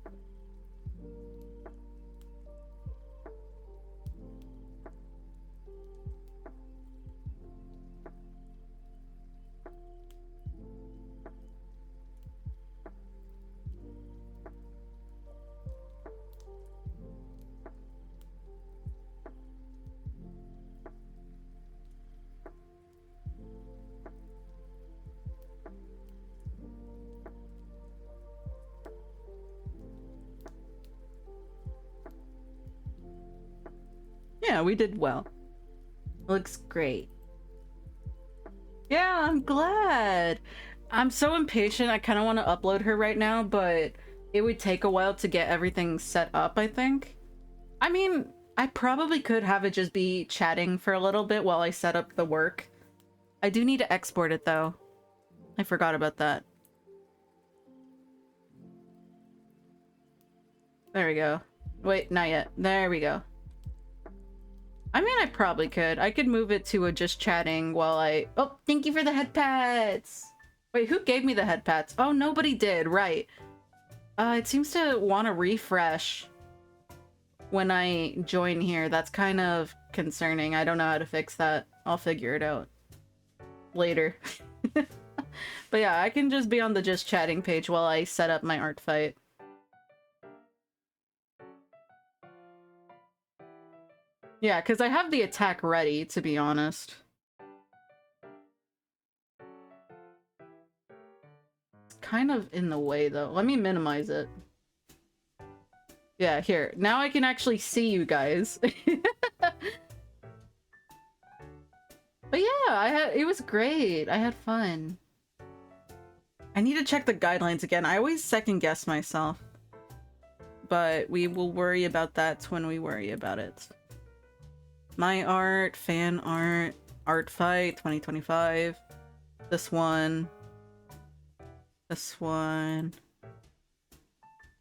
Yeah, we did well. Looks great. Yeah, I'm glad. I'm so impatient. I kind of want to upload her right now, but it would take a while to get everything set up, I think. I mean, I probably could have it just be chatting for a little bit while I set up the work. I do need to export it, though. I forgot about that. There we go. Wait, not yet. There we go. I mean, I probably could. I could move it to a just chatting while I... Oh, thank you for the head pats! Wait, who gave me the head pats? Oh, nobody did, right. It seems to want to refresh when I join here. That's kind of concerning. I don't know how to fix that. I'll figure it out later. But yeah, I can just be on the just chatting page while I set up my art fight. Yeah, because I have the attack ready, to be honest. It's kind of in the way, though. Let me minimize it. Yeah, here. Now I can actually see you guys. But yeah, it was great. I had fun. I need to check the guidelines again. I always second guess myself. But we will worry about that when we worry about it. My art, fan art, art fight 2025. This one. This one.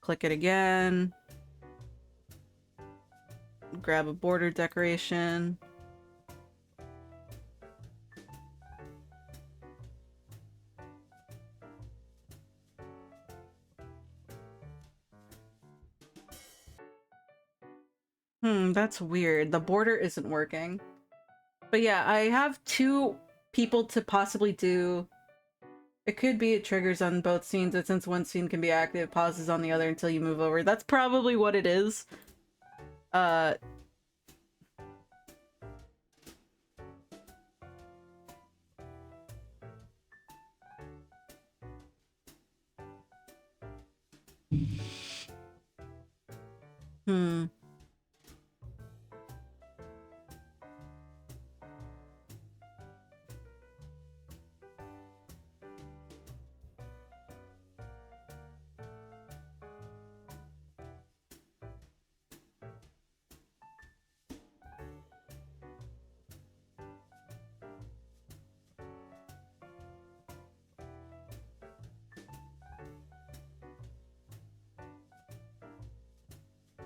Click it again. grab a border decoration. That's weird. The border isn't working. But yeah, I have 2 people to possibly do. It could be it triggers on both scenes, and since one scene can be active, pauses on the other until you move over. That's probably what it is.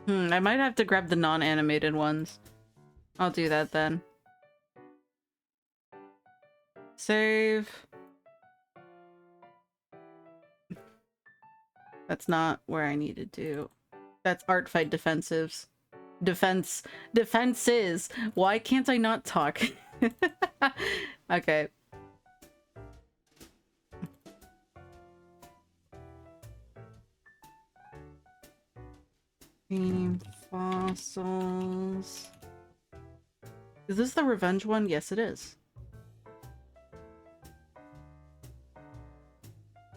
I might have to grab the non-animated ones. I'll do that then. Save. That's not where I need to do. That's art fight defensives. Defenses! Why can't I not talk? Okay. Fossils. Is this the revenge one? Yes, it is.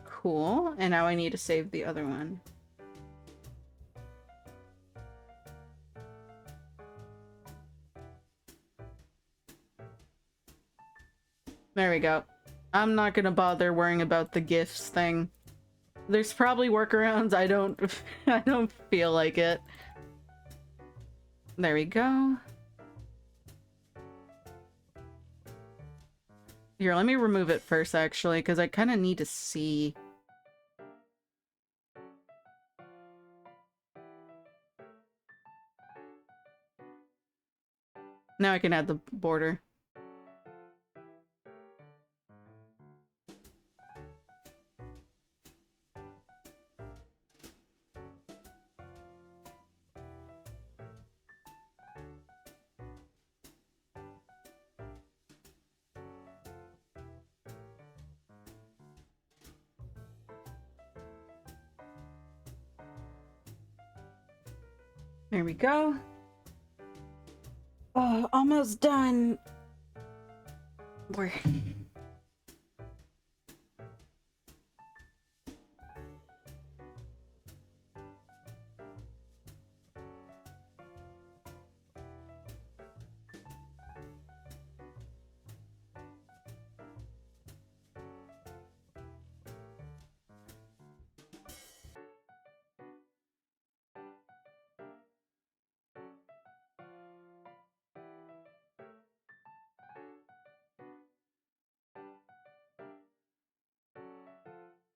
Cool. And now I need to save the other one. There we go. I'm not gonna bother worrying about the gifts thing. There's probably workarounds. I don't feel like it. There we go. Here, let me remove it first, actually, because I kind of need to see. Now I can add the border. There we go. Oh, almost done. Where?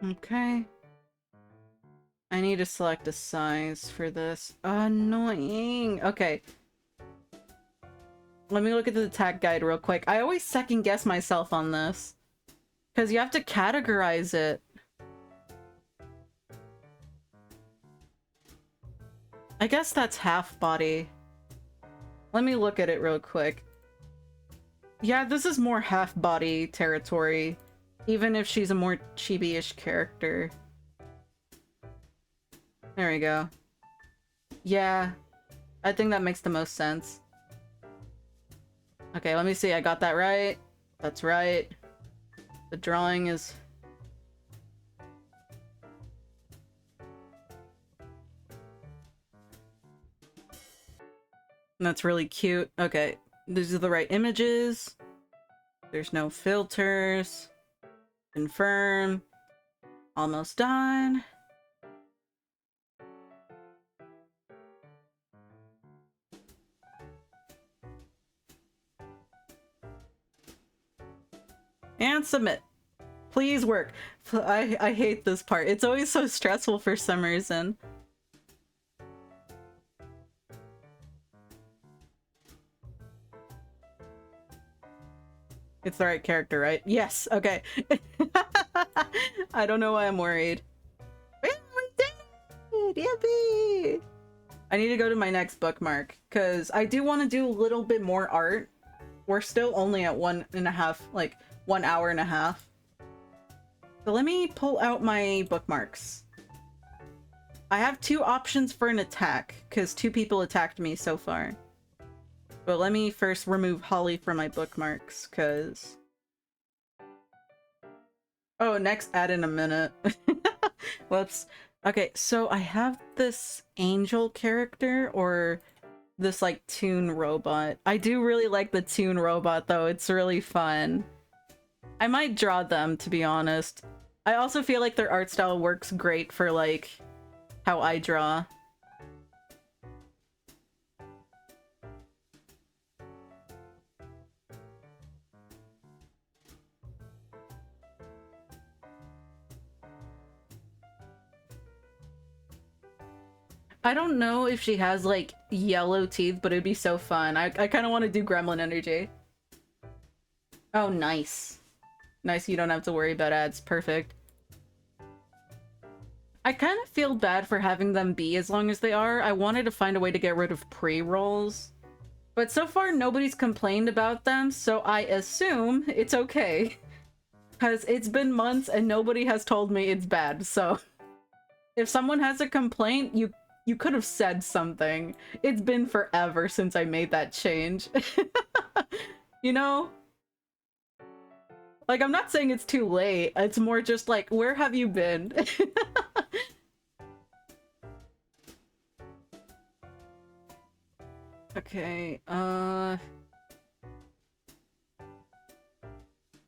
Okay. I need to select a size for this. Annoying. Okay. Let me look at the attack guide real quick. I always second guess myself on this. Because you have to categorize it. I guess that's half body. Let me look at it real quick. Yeah, this is more half body territory. Even if she's a more chibi-ish character. There we go. Yeah, I think that makes the most sense. Okay, let me see. I got that right. That's right. The drawing is... That's really cute. Okay, these are the right images. There's no filters. Confirm. Almost done. And submit. Please work. I hate this part. It's always so stressful for some reason. It's the right character, right? Yes, okay. I don't know why I'm worried. We did! Yippee! I need to go to my next bookmark, because I do want to do a little bit more art. We're still only at 1.5, like 1 hour and a half. So let me pull out my bookmarks. I have 2 options for an attack, because 2 people attacked me so far. But let me first remove Holly from my bookmarks, because... Oh, next add in a minute. Whoops. Okay, so I have this angel character, or this, like, toon robot. I do really like the toon robot, though. It's really fun. I might draw them, to be honest. I also feel like their art style works great for, like, how I draw. I don't know if she has, like, yellow teeth, but it'd be so fun. I kind of want to do gremlin energy. Oh, nice. Nice, you don't have to worry about ads. Perfect. I kind of feel bad for having them be as long as they are. I wanted to find a way to get rid of pre-rolls. But so far, nobody's complained about them, so I assume it's okay. Because it's been months and nobody has told me it's bad, so... If someone has a complaint, you could have said something. It's been forever since I made that change. You know? Like, I'm not saying it's too late. It's more just like, where have you been? Okay,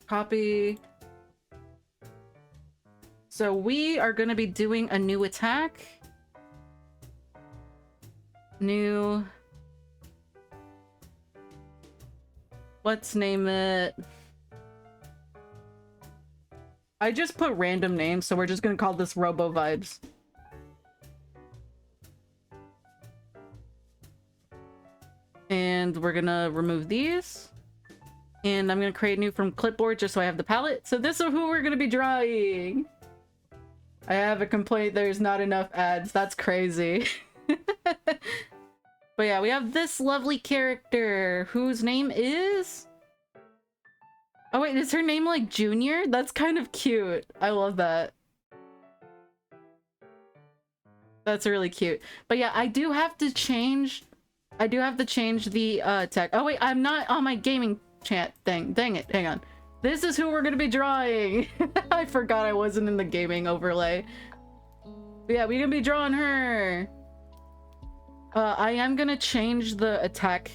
copy. So we are gonna be doing a new attack. New... Let's name it... I just put random names, so we're just gonna call this Robo Vibes. And we're gonna remove these. And I'm gonna create new from clipboard just so I have the palette. So this is who we're gonna be drawing. I have a complaint, there's not enough ads. That's crazy. But yeah, we have this lovely character whose name is... Oh wait, is her name like Junior? That's kind of cute. I love that. That's really cute. But yeah, I do have to change the tech. Oh wait, I'm not on my gaming chat thing. Dang it, hang on. This is who we're gonna be drawing. I forgot I wasn't in the gaming overlay. But yeah, we're gonna be drawing her. I am gonna change the attack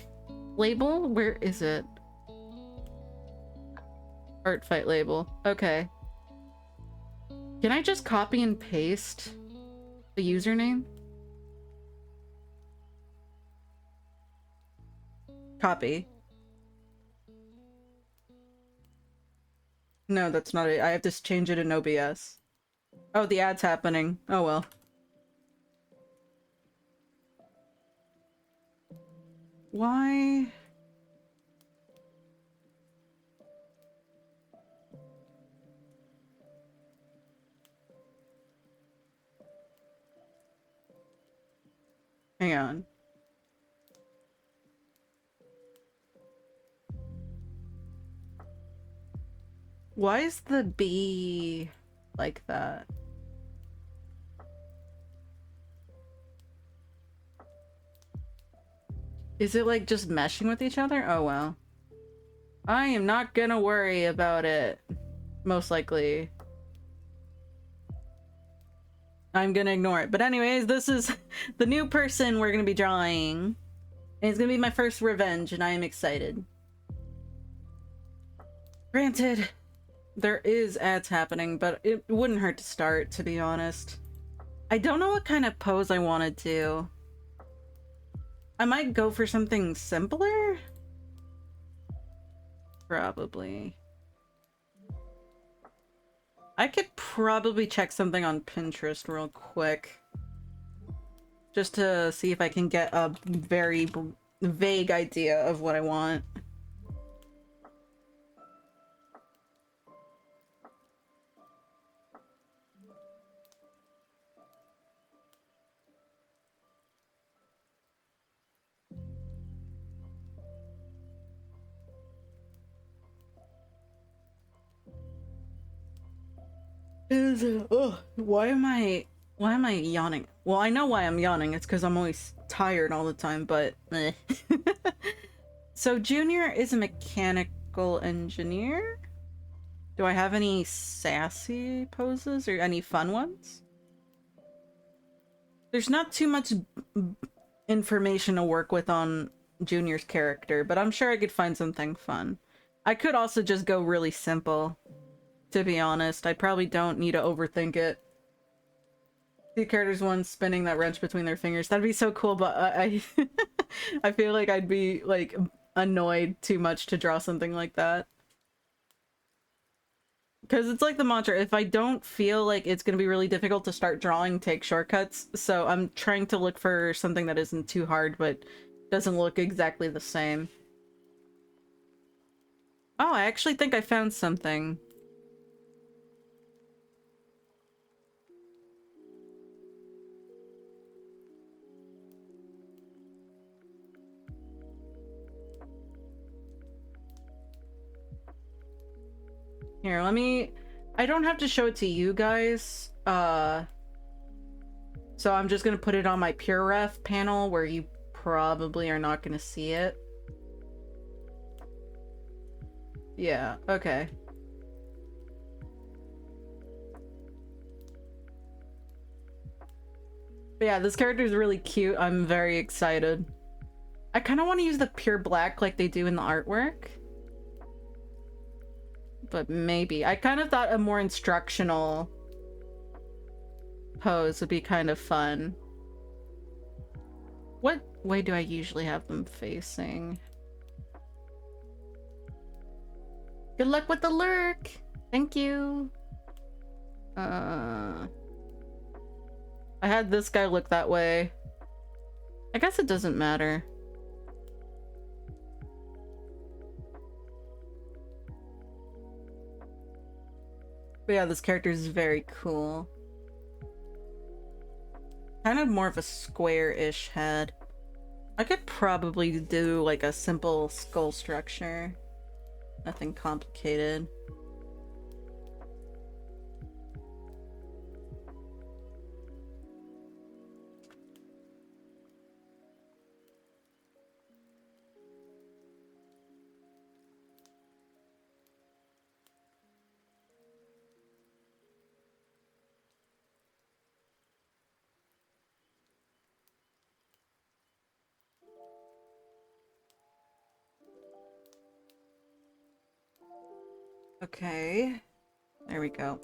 label. Where is it? Art fight label. Okay. Can I just copy and paste the username? Copy. No, that's not it. I have to change it in OBS. Oh, the ad's happening. Oh well. Why? Hang on. Why is the B like that? Is it like just meshing with each other? Oh well. I am not gonna worry about it. Most likely. I'm gonna ignore it. But anyways, this is the new person we're gonna be drawing. And it's gonna be my first revenge, and I am excited. Granted, there is ads happening, but it wouldn't hurt to start, to be honest. I don't know what kind of pose I want to do. I might go for something simpler? Probably. I could probably check something on Pinterest real quick. Just to see if I can get a very vague idea of what I want. is why am I yawning? Well, I know why I'm yawning. It's because I'm always tired all the time, but eh. So Junior is a mechanical engineer. Do I have any sassy poses or any fun ones? There's not too much information to work with on Junior's character, but I'm sure I could find something fun. I could also just go really simple, to be honest. I probably don't need to overthink it. Two characters, one spinning that wrench between their fingers. That'd be so cool, but I I feel like I'd be like annoyed too much to draw something like that. Because it's like the mantra, if I don't feel like it's going to be really difficult to start drawing, take shortcuts. So I'm trying to look for something that isn't too hard, but doesn't look exactly the same. Oh, I actually think I found something. Here, let me... I don't have to show it to you guys. So I'm just gonna put it on my pure ref panel where you probably are not gonna see it. Yeah, okay. But yeah, this character is really cute. I'm very excited. I kind of want to use the pure black like they do in the artwork. But maybe. I kind of thought a more instructional pose would be kind of fun. What way do I usually have them facing? Good luck with the lurk! Thank you! I had this guy look that way. I guess it doesn't matter. But yeah, this character is very cool. Kind of more of a square-ish head. I could probably do like a simple skull structure. Nothing complicated. Okay, there we go.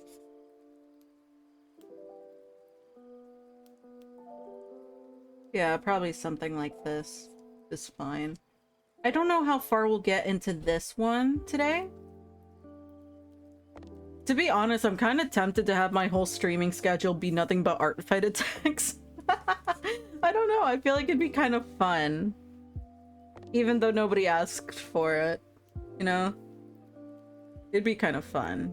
Yeah, probably something like this is fine. I don't know how far we'll get into this one today. To be honest, I'm kind of tempted to have my whole streaming schedule be nothing but art fight attacks. I don't know, I feel like it'd be kind of fun. Even though nobody asked for it, you know? It'd be kind of fun.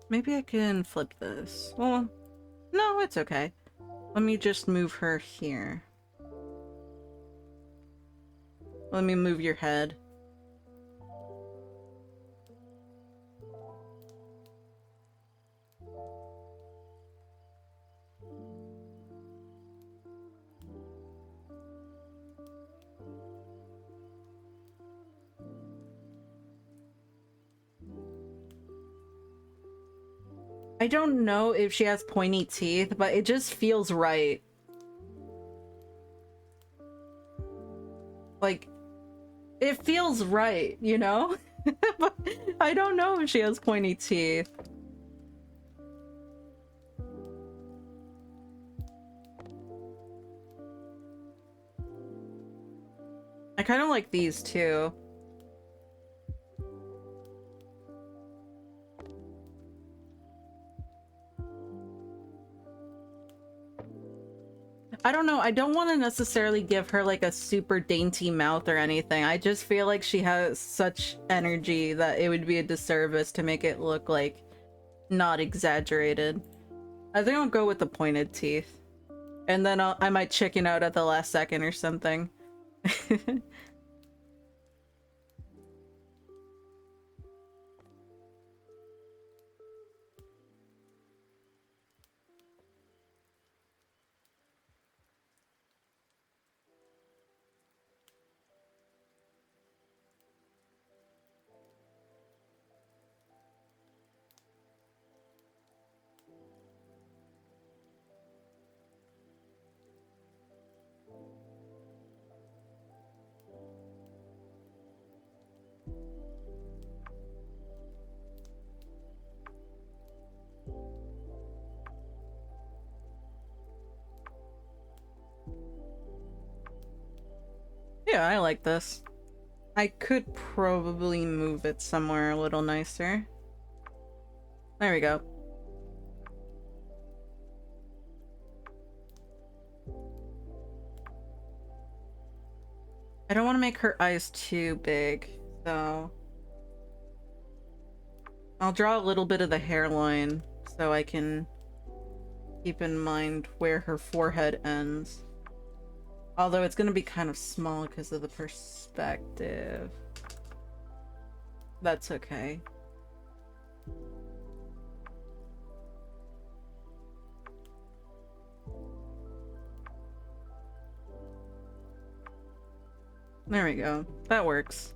Maybe I can flip this. Well, no, it's okay. Let me just move her here. Let me move your head. I don't know if she has pointy teeth, but it just feels right. Like, it feels right, you know? But I don't know if she has pointy teeth. I kind of like these too. I don't know. I don't want to necessarily give her like a super dainty mouth or anything. I just feel like she has such energy that it would be a disservice to make it look like not exaggerated. I think I'll go with the pointed teeth. And then I might chicken out at the last second or something. Yeah, I like this. I could probably move it somewhere a little nicer. There we go. I don't want to make her eyes too big, so I'll draw a little bit of the hairline so I can keep in mind where her forehead ends. Although it's gonna be kind of small because of the perspective. That's okay. There we go. That works.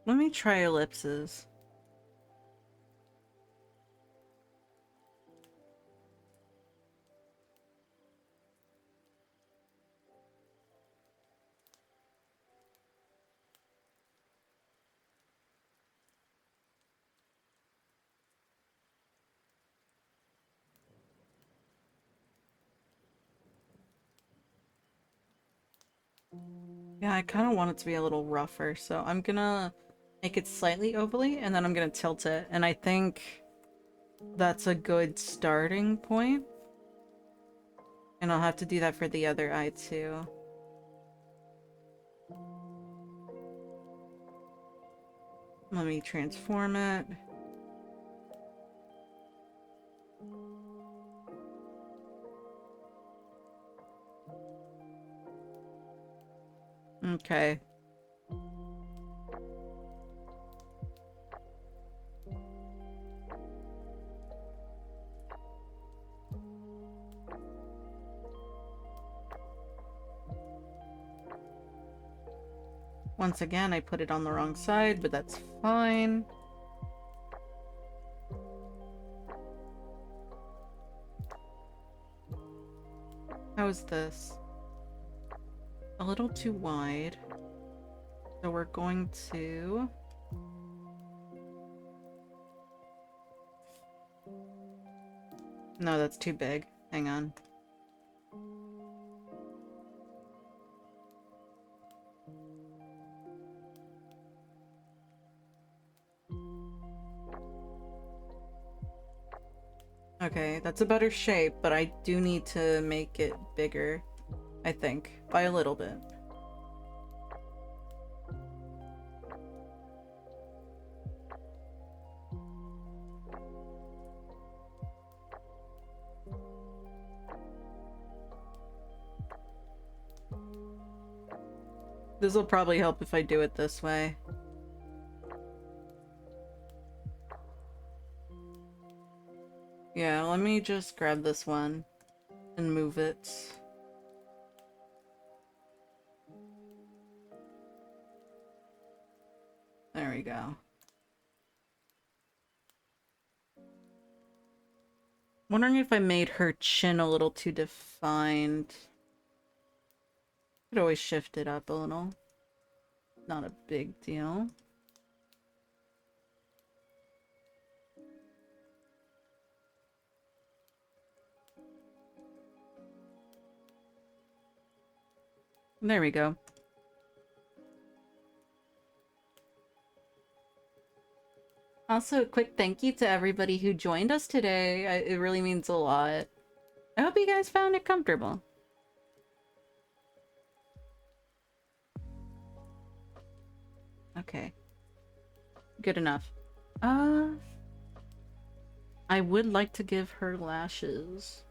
Let me try ellipses. Yeah, I kind of want it to be a little rougher, so I'm gonna make it slightly ovally, and then I'm gonna tilt it, and I think that's a good starting point. And I'll have to do that for the other eye, too. Let me transform it. Okay. Once again, I put it on the wrong side, but that's fine. How is this? A little too wide. So we're going to... No, that's too big. Hang on. Okay, that's a better shape, but I do need to make it bigger, I think, by a little bit. This will probably help if I do it this way. Yeah, let me just grab this one and move it. There we go. Wondering if I made her chin a little too defined. Could always shift it up a little. Not a big deal. There we go. Also, a quick thank you to everybody who joined us today. It really means a lot. I hope you guys found it comfortable. Okay. Good enough. I would like to give her lashes.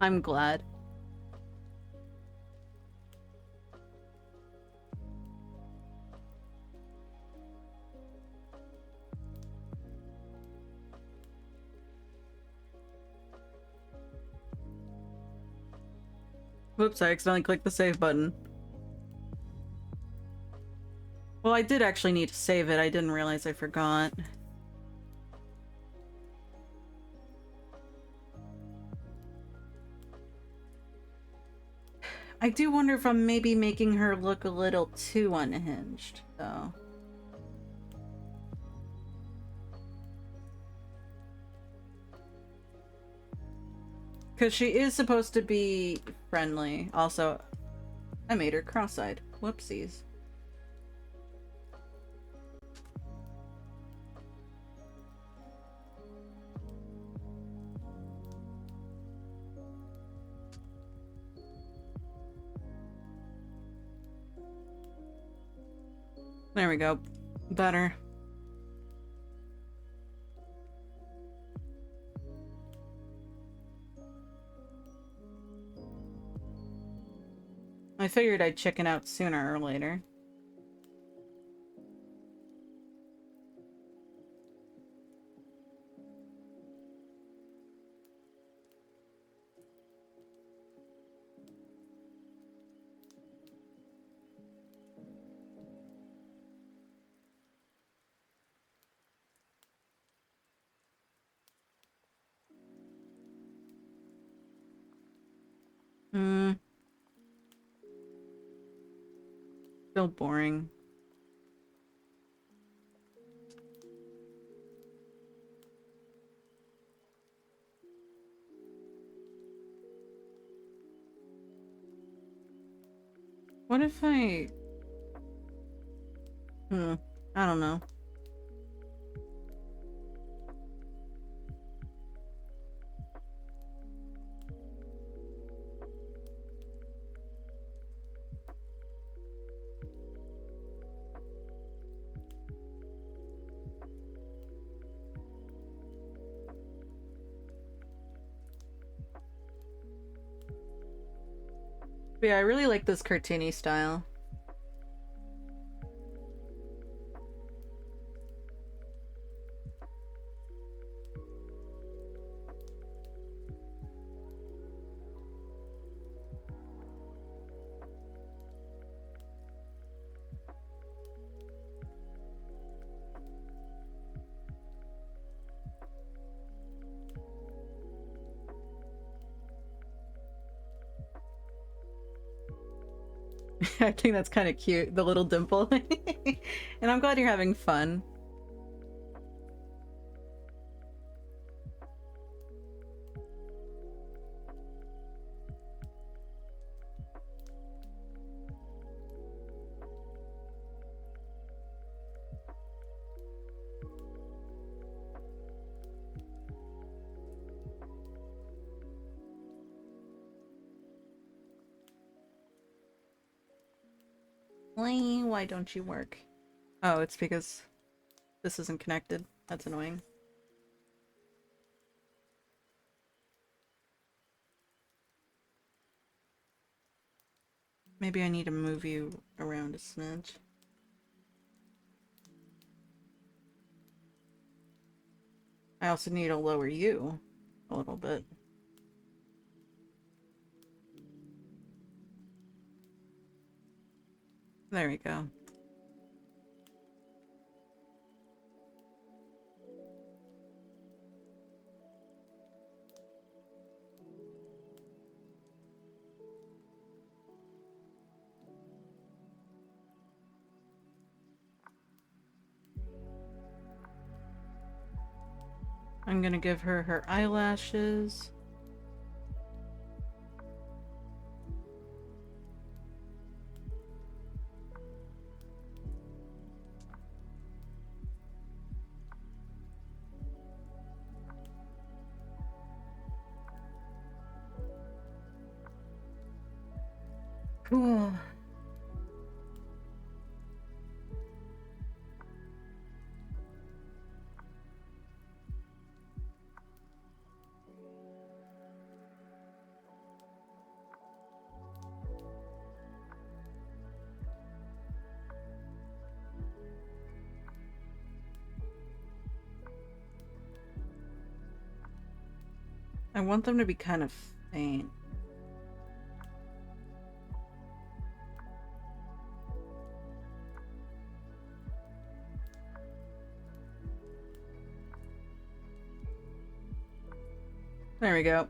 I'm glad. Whoops, I accidentally clicked the save button. Well, I did actually need to save it. I didn't realize I forgot. I do wonder if I'm maybe making her look a little too unhinged, though. Because she is supposed to be friendly. Also, I made her cross-eyed. Whoopsies. There we go. Better. I figured I'd chicken out sooner or later. Still boring. What if I... I don't know. But yeah, I really like this cartoony style. I think that's kind of cute, the little dimple. And I'm glad you're having fun. Why don't you work? Oh, it's because this isn't connected. That's annoying. Maybe I need to move you around a smidge. I also need to lower you a little bit. There we go. I'm gonna give her her eyelashes. Cool. I want them to be kind of faint. There we go.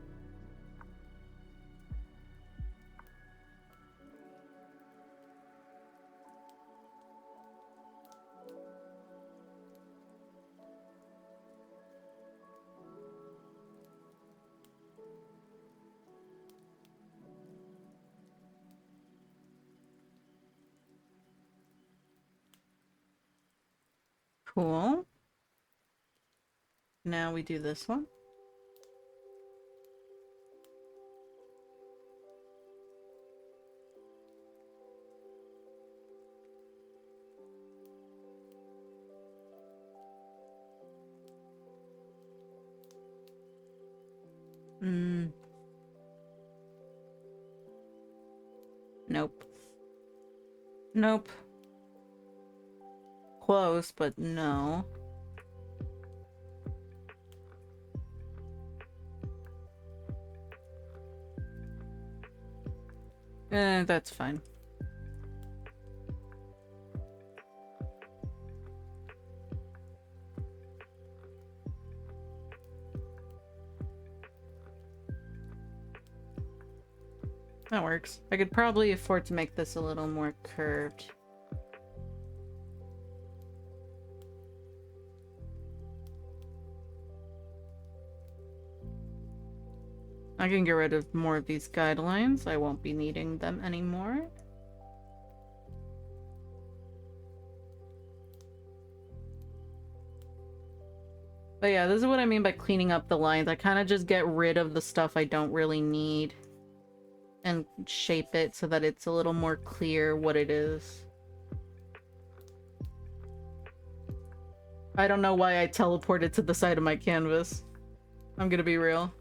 Cool. Now we do this one. Nope. Nope. Close, but no. That's fine. That works. I could probably afford to make this a little more curved. I can get rid of more of these guidelines. I won't be needing them anymore. But yeah, this is what I mean by cleaning up the lines. I kind of just get rid of the stuff I don't really need and shape it so that it's a little more clear what it is. I don't know why I teleported to the side of my canvas. I'm gonna be real.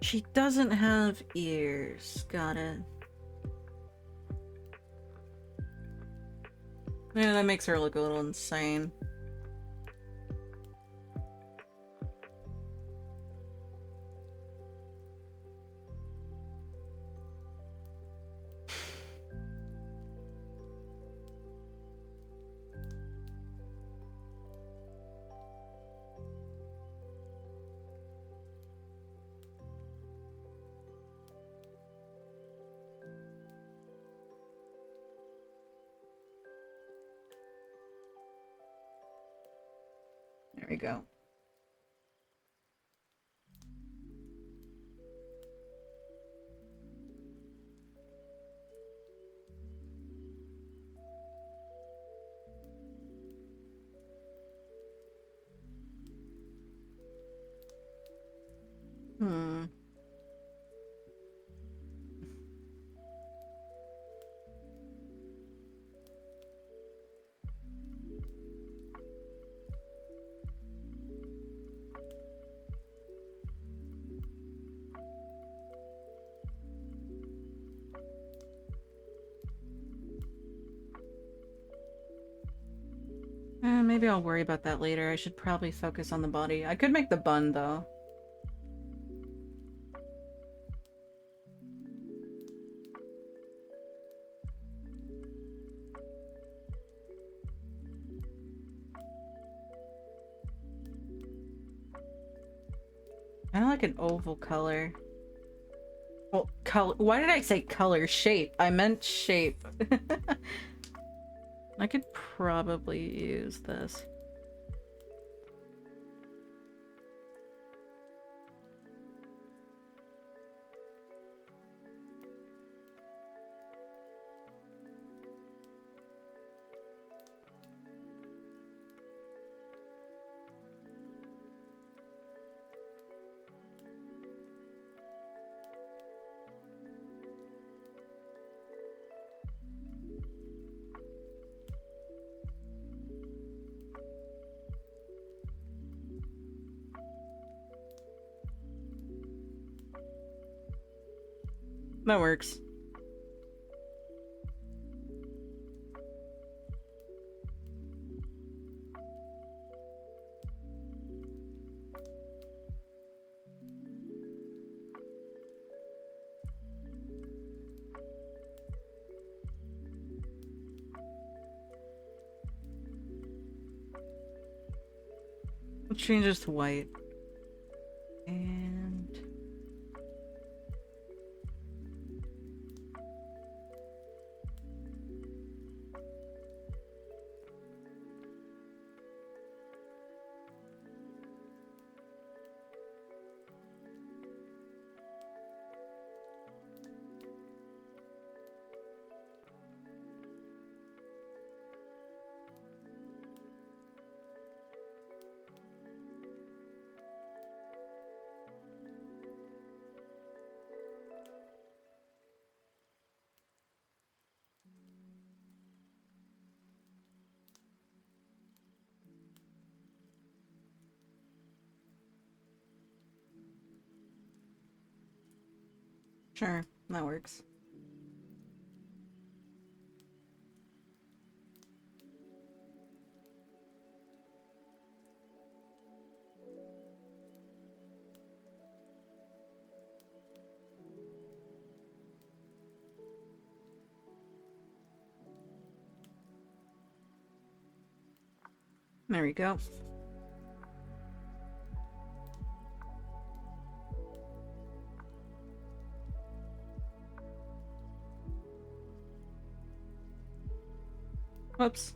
She doesn't have ears. Got it. Yeah, that makes her look a little insane. There we go. Maybe I'll worry about that later. I should probably focus on the body. I could make the bun, though. I don't like an oval color. Well, color. Why did I say color? Shape. I meant shape. I could probably use this. That works. It changes to white. And sure, that works. There we go. Whoops.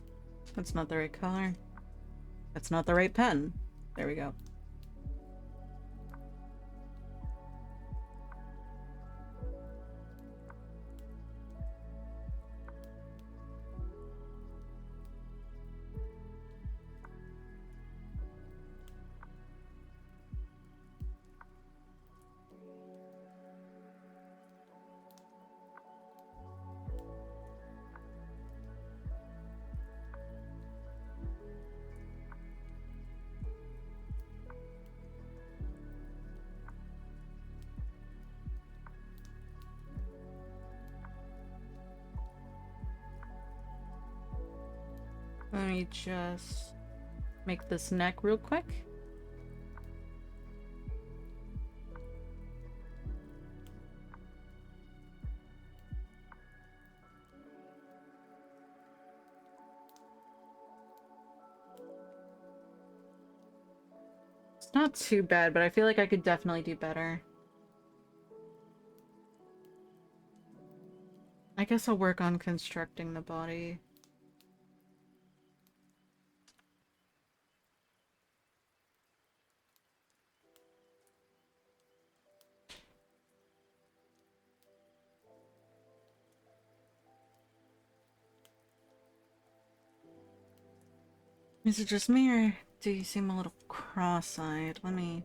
That's not the right color. That's not the right pen. There we go. Let me just make this neck real quick. It's not too bad, but I feel like I could definitely do better. I guess I'll work on constructing the body. Is it just me, or do you seem a little cross-eyed? Let me...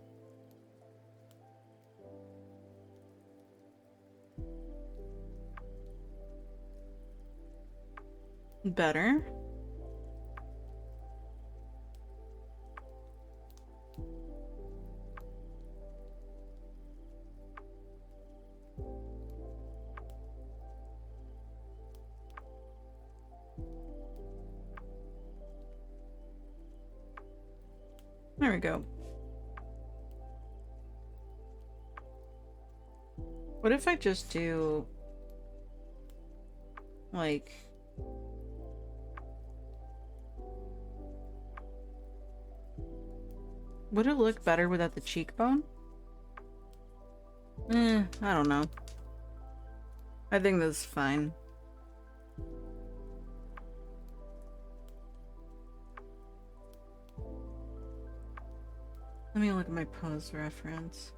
Better? There we go. What if I just do... like... Would it look better without the cheekbone? I don't know. I think this is fine. Let me look at my pose reference.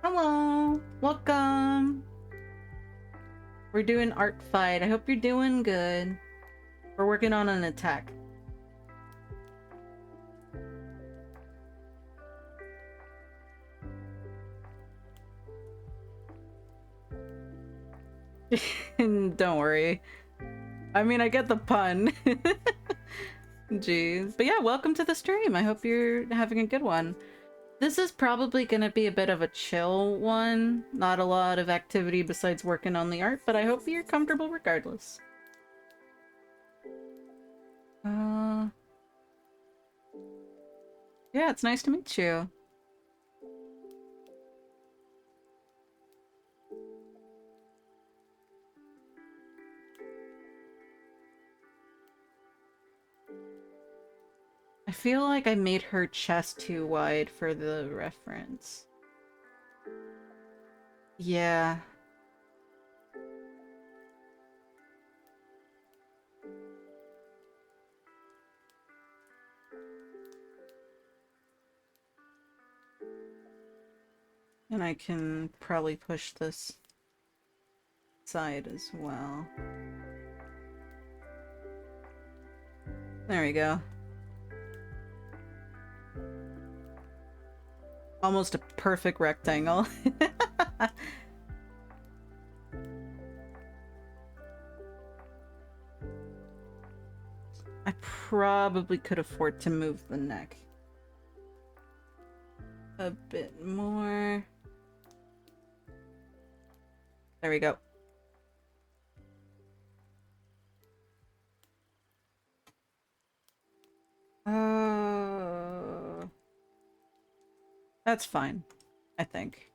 Hello, welcome. We're doing art fight. I hope you're doing good. We're working on an attack. Don't worry. I mean, I get the pun. Jeez. But yeah, welcome to the stream. I hope you're having a good one. This is probably gonna be a bit of a chill one. Not a lot of activity besides working on the art, but I hope you're comfortable regardless. Yeah, it's nice to meet you. I feel like I made her chest too wide for the reference. Yeah. And I can probably push this side as well. There we go. Almost a perfect rectangle. I probably could afford to move the neck a bit more. There we go. That's fine, I think.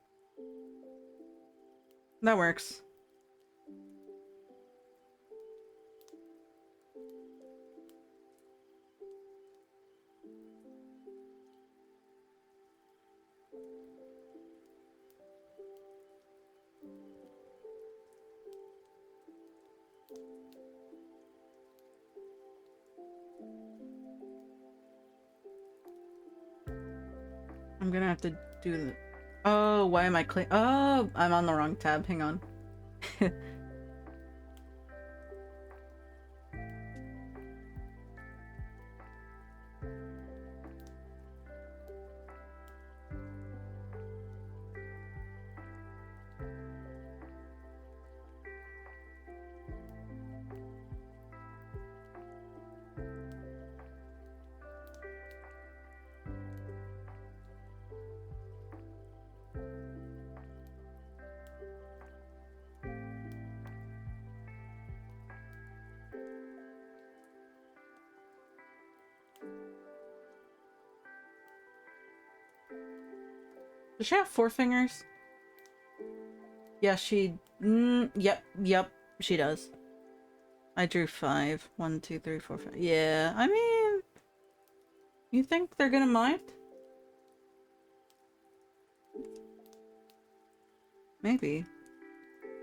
That works. I'm gonna have to do the... Oh, why am I Oh, I'm on the wrong tab. Hang on. Does she have 4 fingers? Yeah, she... yep, she does. I drew 5. 1, 2, 3, 4, 5. Yeah, I mean... You think they're gonna mind? Maybe.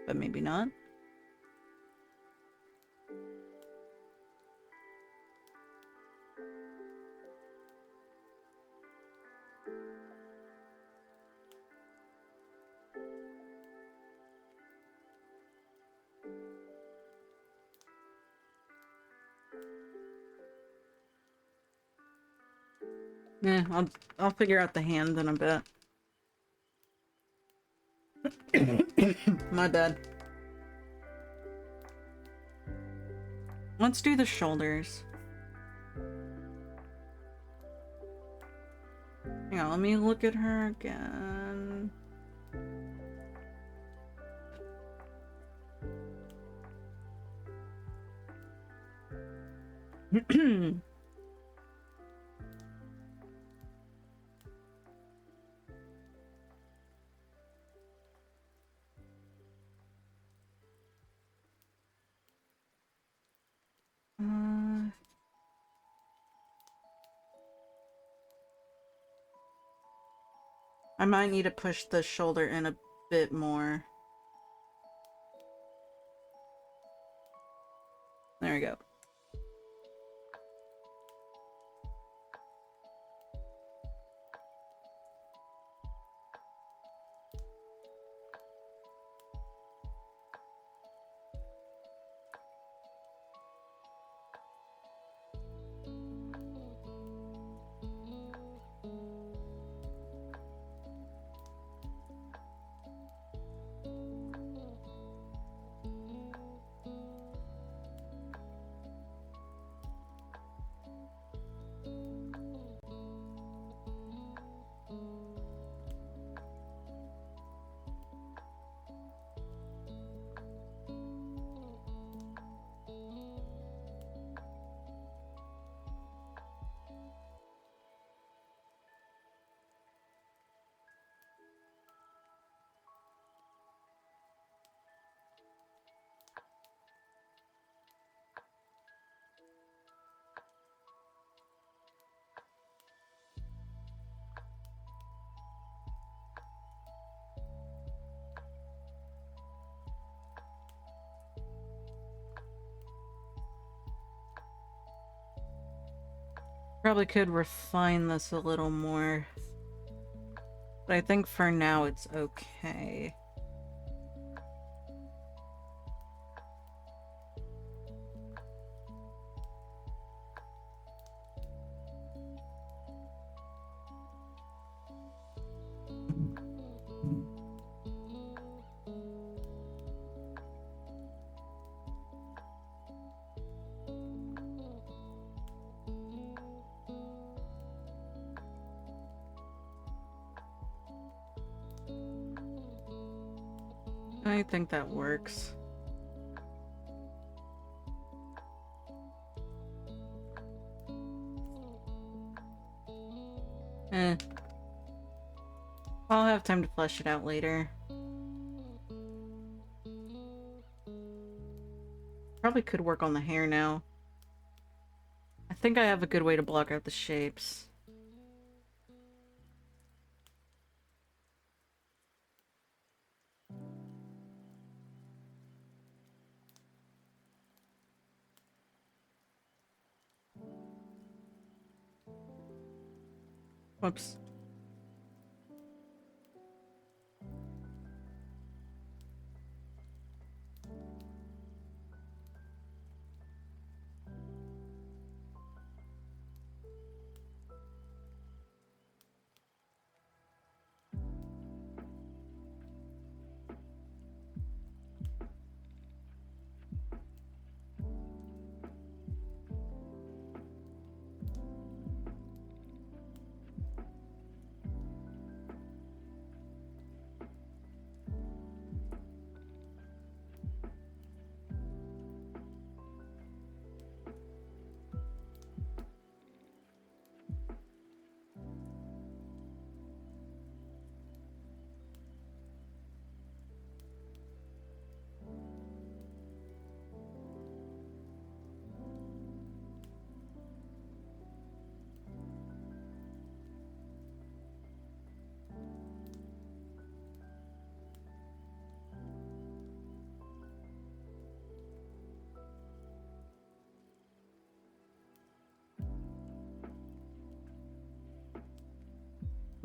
But maybe not. Yeah, I'll figure out the hand in a bit. My bad. Let's do the shoulders. Hang on, let me look at her again. I might need to push the shoulder in a bit more. There we go. Probably could refine this a little more. But I think for now it's okay. I think that works. I'll have time to flesh it out later. Probably could work on the hair now. I think I have a good way to block out the shapes. Whoops.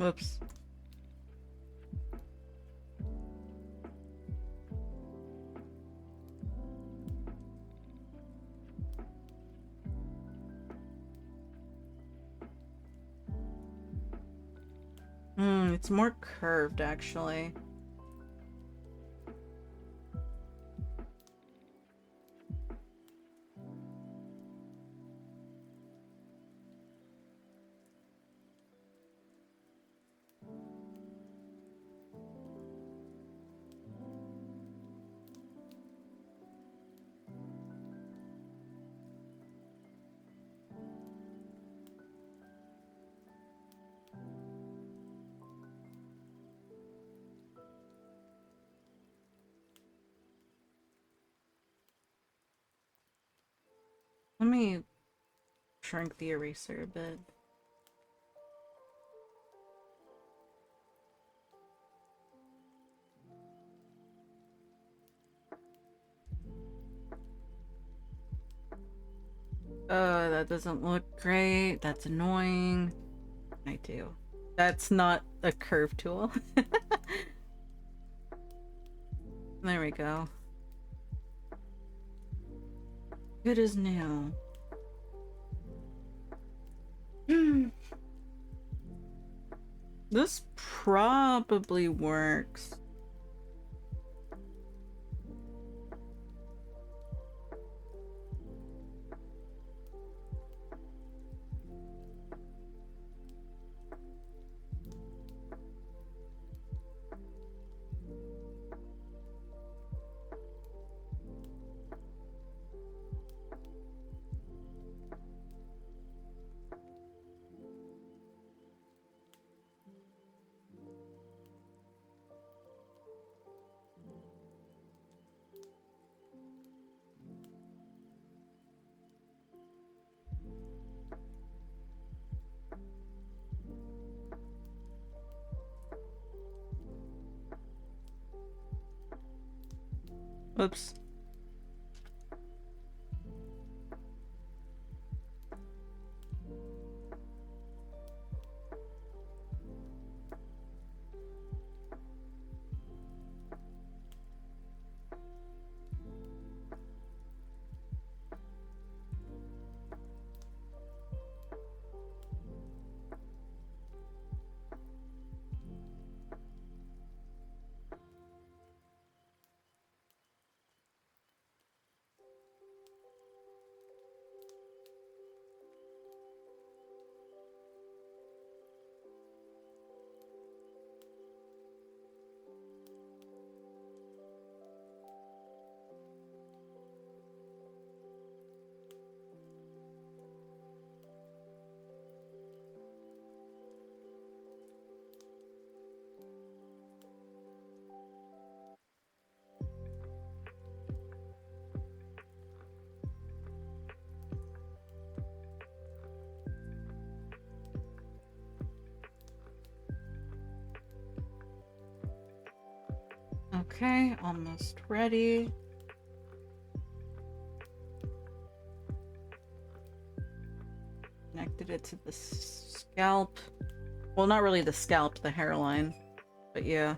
Whoops. It's more curved, actually. Let me shrink the eraser a bit. That doesn't look great. That's annoying. I do. That's not a curve tool. There we go. Good as new. This probably works. Oops. Okay, almost ready. Connected it to the scalp. Well, not really the scalp, the hairline. But yeah.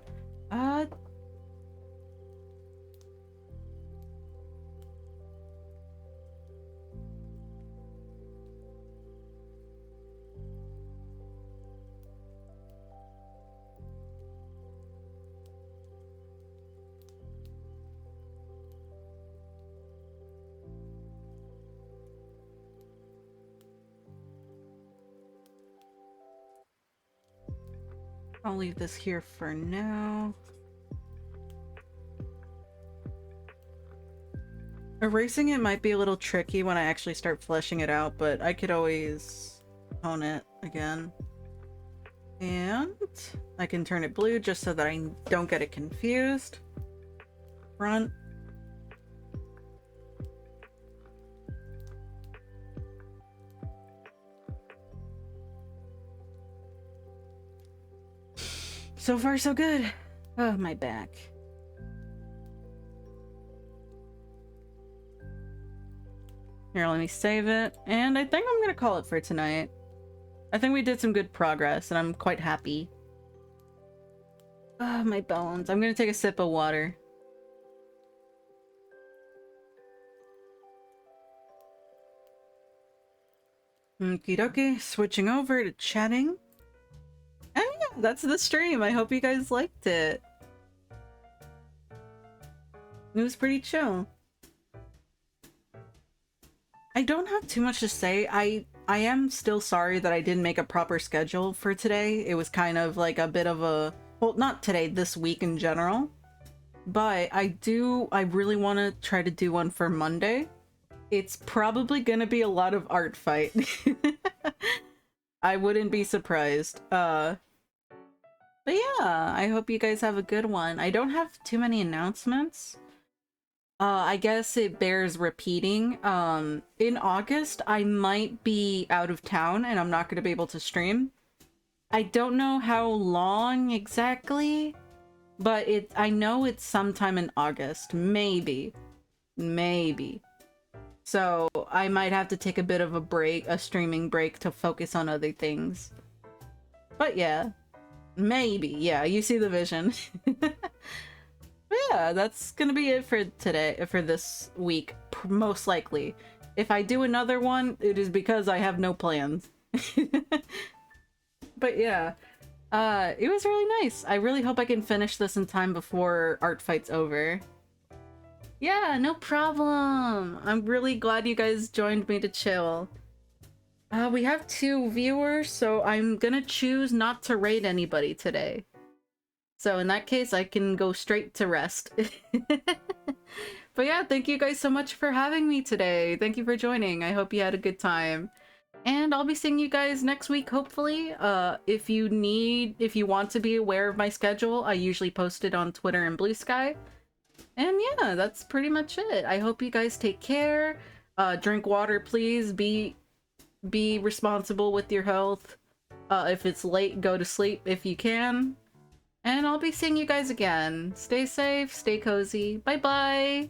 I'll leave this here for now. Erasing it might be a little tricky when I actually start fleshing it out, but I could always hone it again. And I can turn it blue just so that I don't get it confused. Front. So far, so good. Oh, my back. Here, let me save it. And I think I'm gonna call it for tonight. I think we did some good progress, and I'm quite happy. Ah, my bones. I'm gonna take a sip of water. Okie dokie, switching over to chatting. And yeah, that's the stream. I hope you guys liked it. It was pretty chill. I don't have too much to say. I am still sorry that I didn't make a proper schedule for today. It was kind of like a bit of a... Well, not today, this week in general. But I really want to try to do one for Monday. It's probably gonna be a lot of art fight. I wouldn't be surprised. But yeah, I hope you guys have a good one. I don't have too many announcements. I guess it bears repeating. In August, I might be out of town and I'm not gonna be able to stream. I don't know how long exactly, but I know it's sometime in August. Maybe. Maybe. So I might have to take a bit of a break, a streaming break, to focus on other things. But yeah, maybe. Yeah, you see the vision. But yeah, that's gonna be it for today, for this week, most likely. If I do another one, it is because I have no plans. But yeah, it was really nice. I really hope I can finish this in time before art fight's over. Yeah, no problem. I'm really glad you guys joined me to chill. We have 2 viewers, so I'm gonna choose not to raid anybody today. So in that case, I can go straight to rest. But yeah, thank you guys so much for having me today. Thank you for joining. I hope you had a good time. And I'll be seeing you guys next week, hopefully. If you want to be aware of my schedule, I usually post it on Twitter and Blue Sky. And yeah, that's pretty much it. I hope you guys take care. Drink water, please. Be responsible with your health. If it's late, go to sleep if you can. And I'll be seeing you guys again. Stay safe, stay cozy. Bye-bye!